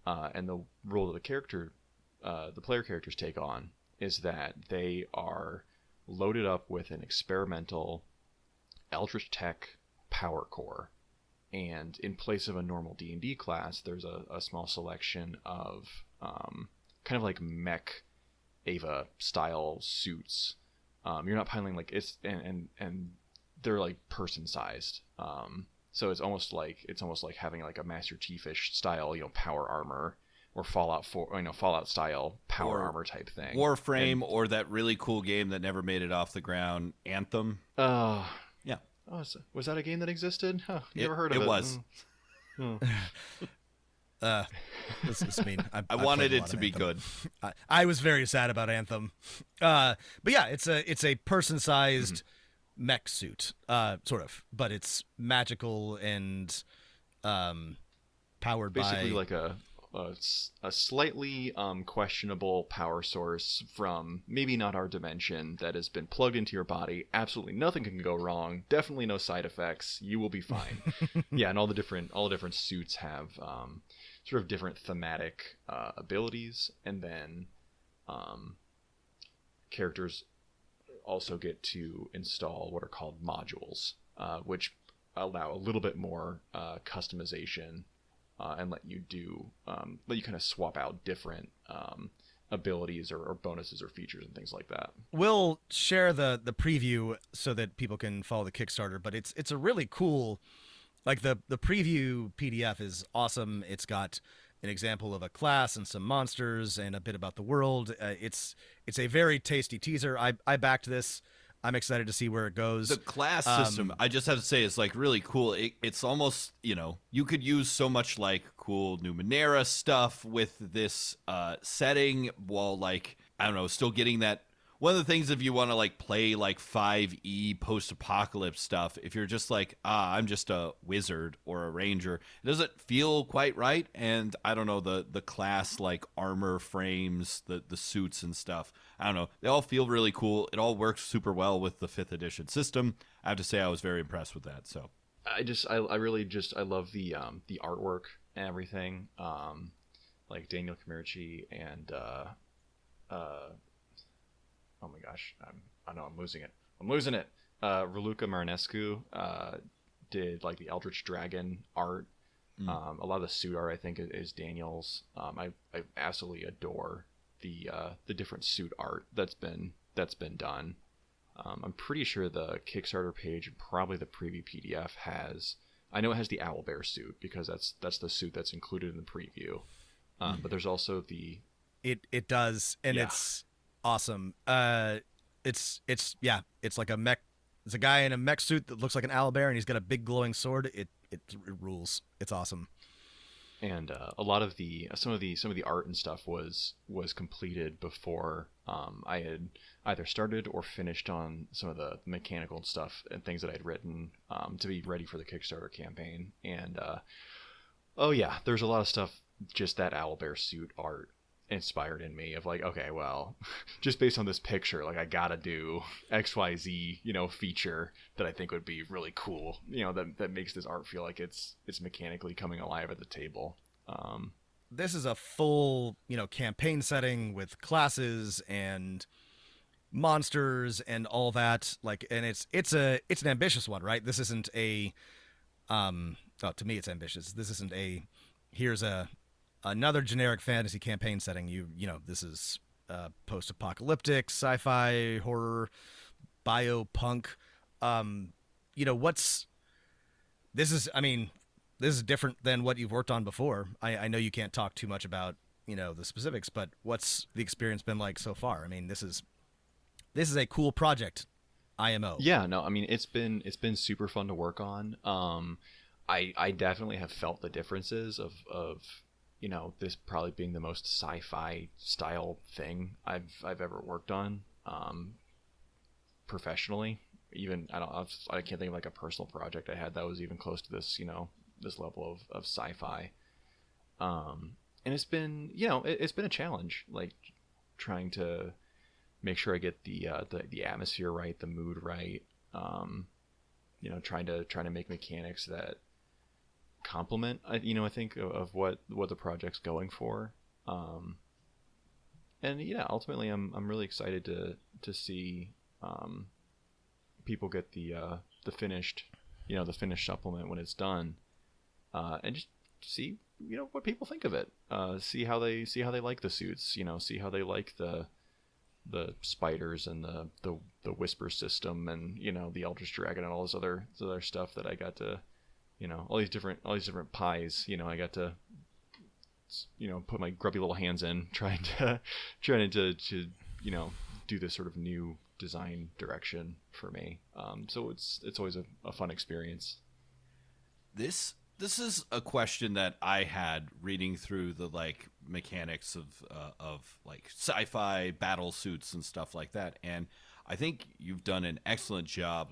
and the role that the player characters take on is that they are loaded up with an experimental Eldritch Tech power core, and in place of a normal D&D class, there's a small selection of kind of like mech Ava style suits. You're not piling like it's and they're like person sized. So it's almost like having like a Master Chief-ish style, power armor, or Fallout style power armor type thing. Warframe, or that really cool game that never made it off the ground, Anthem. Yeah. Oh, was that a game that existed? Huh, never heard of it. It was. This is mean. I wanted it to be good. I was very sad about Anthem, but yeah, it's a person-sized mech suit, sort of, but it's magical and powered basically by like a slightly questionable power source from maybe not our dimension that has been plugged into your body. Absolutely nothing can go wrong. Definitely no side effects. You will be fine. Yeah, and all the different suits have sort of different thematic abilities, and then characters also get to install what are called modules, which allow a little bit more customization. And let you kind of swap out different abilities or bonuses or features and things like that. We'll share the preview so that people can follow the Kickstarter, but it's a really cool, like the preview PDF is awesome. It's got an example of a class and some monsters and a bit about the world. It's a very tasty teaser. I backed this. I'm excited to see where it goes. The class system, I just have to say, is like really cool. It's almost, you could use so much like cool Numenera stuff with this setting while like, I don't know, still getting that. One of the things, if you want to like play like 5e post-apocalypse stuff, if you're just like, I'm just a wizard or a ranger, it doesn't feel quite right. And I don't know, the class like armor frames, the suits and stuff, I don't know, they all feel really cool. It all works super well with the 5th edition system. I have to say I was very impressed with that. So I love the artwork and everything. Like Daniel Camerici and oh my gosh, I know I'm losing it. Raluca Marinescu did like the Eldritch Dragon art. A lot of the suit art I think is Daniel's. I absolutely adore the different suit art that's been done. I'm pretty sure the Kickstarter page and probably the preview PDF has. I know it has the owlbear suit because that's the suit that's included in the preview. But there's also the. It does, and it's awesome. It's like a mech. It's a guy in a mech suit that looks like an owlbear, and he's got a big glowing sword. It rules. It's awesome. And a lot of some of the art and stuff was completed before I had either started or finished on some of the mechanical stuff and things that I'd written to be ready for the Kickstarter campaign. And there's a lot of stuff just that owlbear suit art inspired in me of like, okay, well, just based on this picture, like I gotta do XYZ, feature that I think would be really cool, that makes this art feel like it's mechanically coming alive at the table. This is a full, campaign setting with classes and monsters and all that. Like, and it's an ambitious one, right? This isn't to me it's ambitious. This isn't here's another generic fantasy campaign setting. This is post-apocalyptic, sci-fi, horror, biopunk. This is different than what you've worked on before. I know you can't talk too much about, the specifics, but what's the experience been like so far? I mean, this is a cool project, IMO. Yeah, no, I mean, it's been super fun to work on. I definitely have felt the differences of this probably being the most sci-fi style thing I've ever worked on, professionally. Even I can't think of like a personal project I had that was even close to this, this level of sci-fi. And it's been, it's been a challenge, like trying to make sure I get the atmosphere right, the mood right. Trying to make mechanics that complement, I think of what the project's going for. Ultimately I'm really excited to see people get the finished supplement when it's done, and just see what people think of it, see how they like the suits, see how they like the spiders and the whisper system and the Eldritch Dragon and all this other stuff that I got to all these different pies. I got to put my grubby little hands in, trying to do this sort of new design direction for me. So it's always a fun experience. This is a question that I had reading through the mechanics of sci-fi battle suits and stuff like that, and I think you've done an excellent job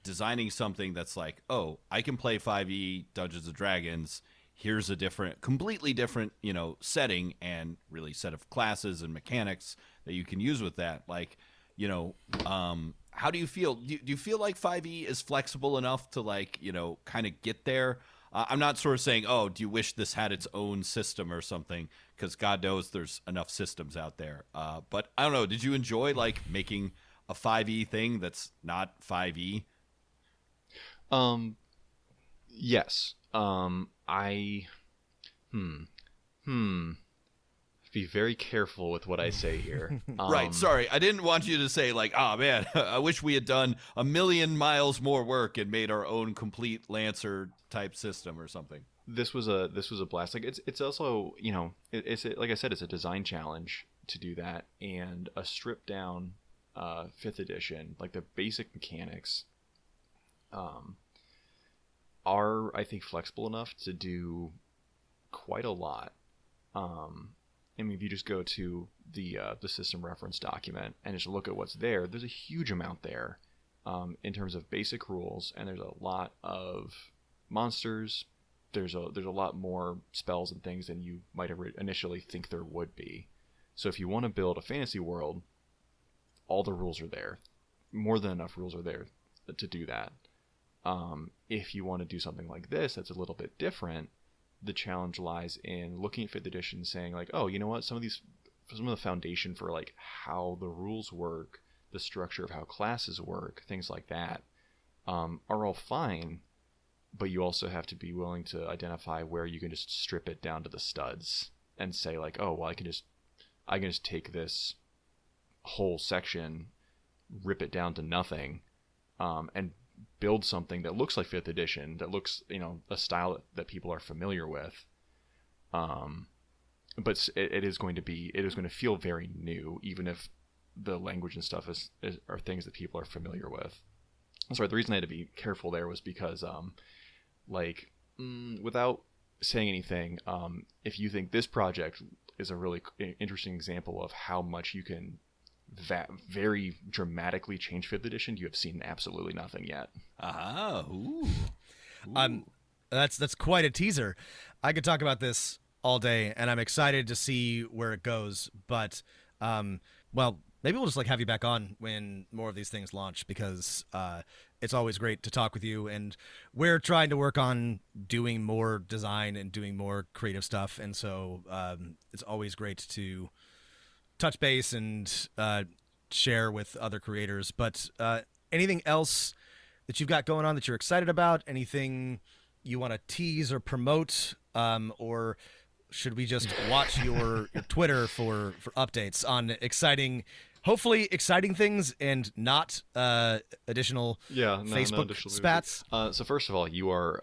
designing something that's oh, I can play 5e Dungeons and Dragons. Here's a completely different, setting and really set of classes and mechanics that you can use with that. How do you feel? Do you feel like 5e is flexible enough to kind of get there? I'm not sort of saying, oh, do you wish this had its own system or something? Because God knows there's enough systems out there. But I don't know. Did you enjoy making a 5e thing that's not 5e? Yes. I be very careful with what I say here. Right. Sorry. I didn't want you to say oh man, I wish we had done 1,000,000 miles more work and made our own complete Lancer type system or something. This was a blast. It's also, it's like I said, it's a design challenge to do that, and a stripped down 5th edition, the basic mechanics are, I think, flexible enough to do quite a lot. If you just go to the system reference document and just look at what's there, there's a huge amount there in terms of basic rules, and there's a lot of monsters. There's a lot more spells and things than you might initially think there would be. So if you want to build a fantasy world, all the rules are there. More than enough rules are there to do that. If you want to do something like this that's a little bit different, the challenge lies in looking at 5th edition and saying oh, you know what, some of the foundation for how the rules work, the structure of how classes work, things like that, are all fine, but you also have to be willing to identify where you can just strip it down to the studs and say oh, well, I can just take this whole section, rip it down to nothing, and build something that looks like 5th edition, that looks, a style that people are familiar with. But it is going to feel very new, even if the language and stuff are things that people are familiar with. Sorry, the reason I had to be careful there was because, without saying anything, if you think this project is a really interesting example of how much you can very dramatically change 5th edition, you have seen absolutely nothing yet. Ooh. That's quite a teaser. I could talk about this all day, and I'm excited to see where it goes. But, well, maybe we'll just have you back on when more of these things launch, because it's always great to talk with you. And we're trying to work on doing more design and doing more creative stuff, and so it's always great to touch base and share with other creators. But anything else that you've got going on that you're excited about? Anything you want to tease or promote? Or should we just watch your Twitter for updates on hopefully exciting things and not additional Facebook additional spats? So first of all, you are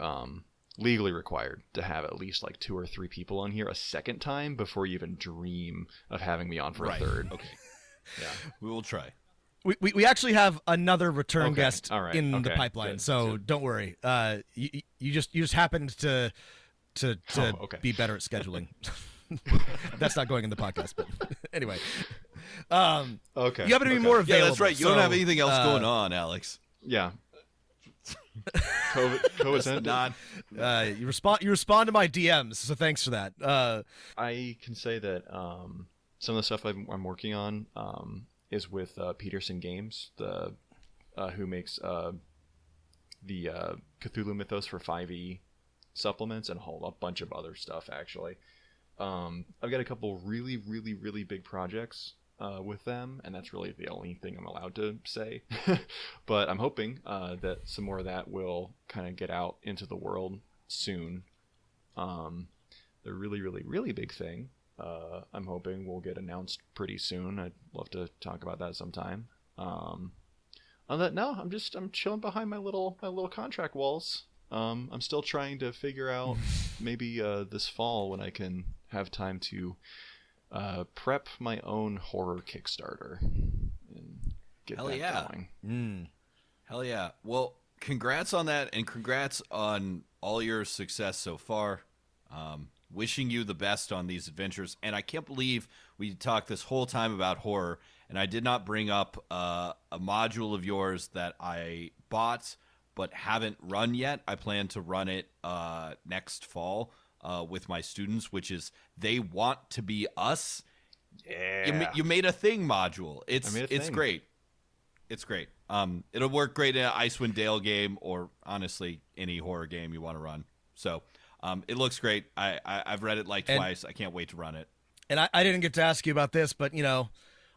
legally required to have at least 2 or 3 people on here a second time before you even dream of having me on for a third. Okay. Yeah, we will try. We actually have another return guest in the pipeline, good. so don't worry. You just happened to be better at scheduling. That's not going in the podcast, but anyway. Okay. You happen to be more available. Yeah, that's right. You don't have anything else going on, Alex. Yeah. COVID not. You respond to my DMs, so thanks for that. I can say that some of the stuff I'm working on is with Peterson Games, who makes the Cthulhu Mythos for 5e supplements and a whole bunch of other stuff, actually. I've got a couple really, really, really big projects with them, and that's really the only thing I'm allowed to say. But I'm hoping that some more of that will kind of get out into the world soon. The really, really, really big thing I'm hoping will get announced pretty soon. I'd love to talk about that sometime. On that, no, I'm chilling behind my little contract walls. I'm still trying to figure out maybe this fall when I can have time to prep my own horror Kickstarter and get Hell that yeah. going. Hell yeah. Well, congrats on that, and congrats on all your success so far. Wishing you the best on these adventures. And I can't believe we talked this whole time about horror, and I did not bring up a module of yours that I bought but haven't run yet. I plan to run it next fall with my students, which is They Want to Be Us. Yeah. You made a thing module. It's great. It's great. It'll work great in an Icewind Dale game, or honestly any horror game you want to run. So it looks great. I've read it twice. I can't wait to run it. And I didn't get to ask you about this, but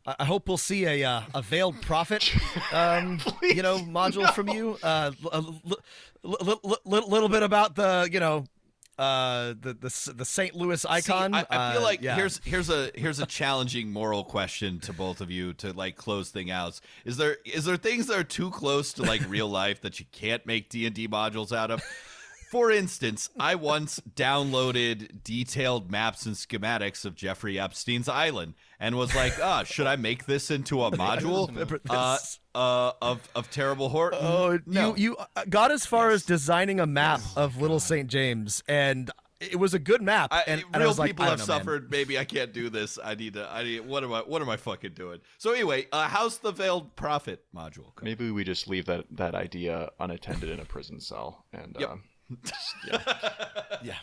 I hope we'll see a veiled prophet, module from you. A little bit about the the St. Louis icon. See, I feel like here's a challenging moral question to both of you to close thing out. Is there things that are too close to real life that you can't make D&D modules out of? For instance, I once downloaded detailed maps and schematics of Jeffrey Epstein's island and was like, should I make this into a module of terrible horror? Oh, no. You got as far as designing a map of Little St. James, and it was a good map. And I was people like, have suffered. Man. Maybe I can't do this. I need. What am I fucking doing? So anyway, how's the Veiled Prophet module? Maybe we just leave that idea unattended in a prison cell and. Yep. Yeah.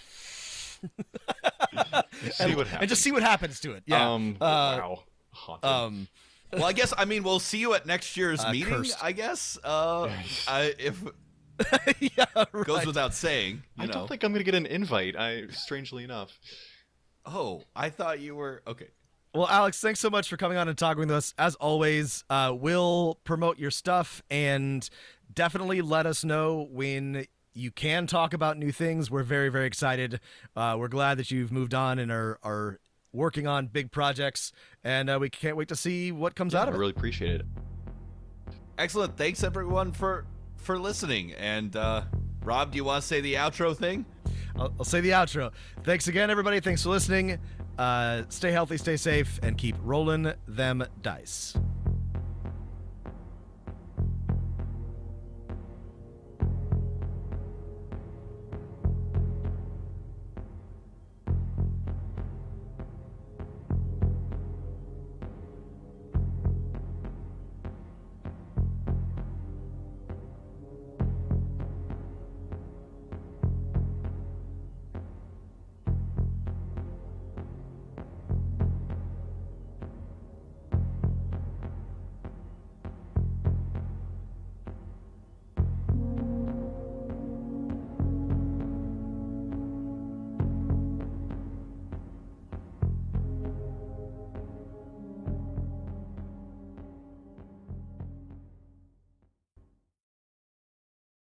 See what happens. And just see what happens to it. Yeah. Wow. Haunted. Well, I guess we'll see you at next year's meeting. Cursed. I guess if yeah, right. goes without saying. I don't think I'm gonna get an invite. Strangely enough. Oh, I thought you were okay. Well, Alex, thanks so much for coming on and talking with us. As always, we'll promote your stuff and definitely let us know when you can talk about new things. We're very, very excited. We're glad that you've moved on and are working on big projects, and we can't wait to see what comes out of it. I really appreciate it. Excellent. Thanks, everyone, for listening. And Rob, do you want to say the outro thing? I'll say the outro. Thanks again, everybody. Thanks for listening. Stay healthy, stay safe, and keep rolling them dice.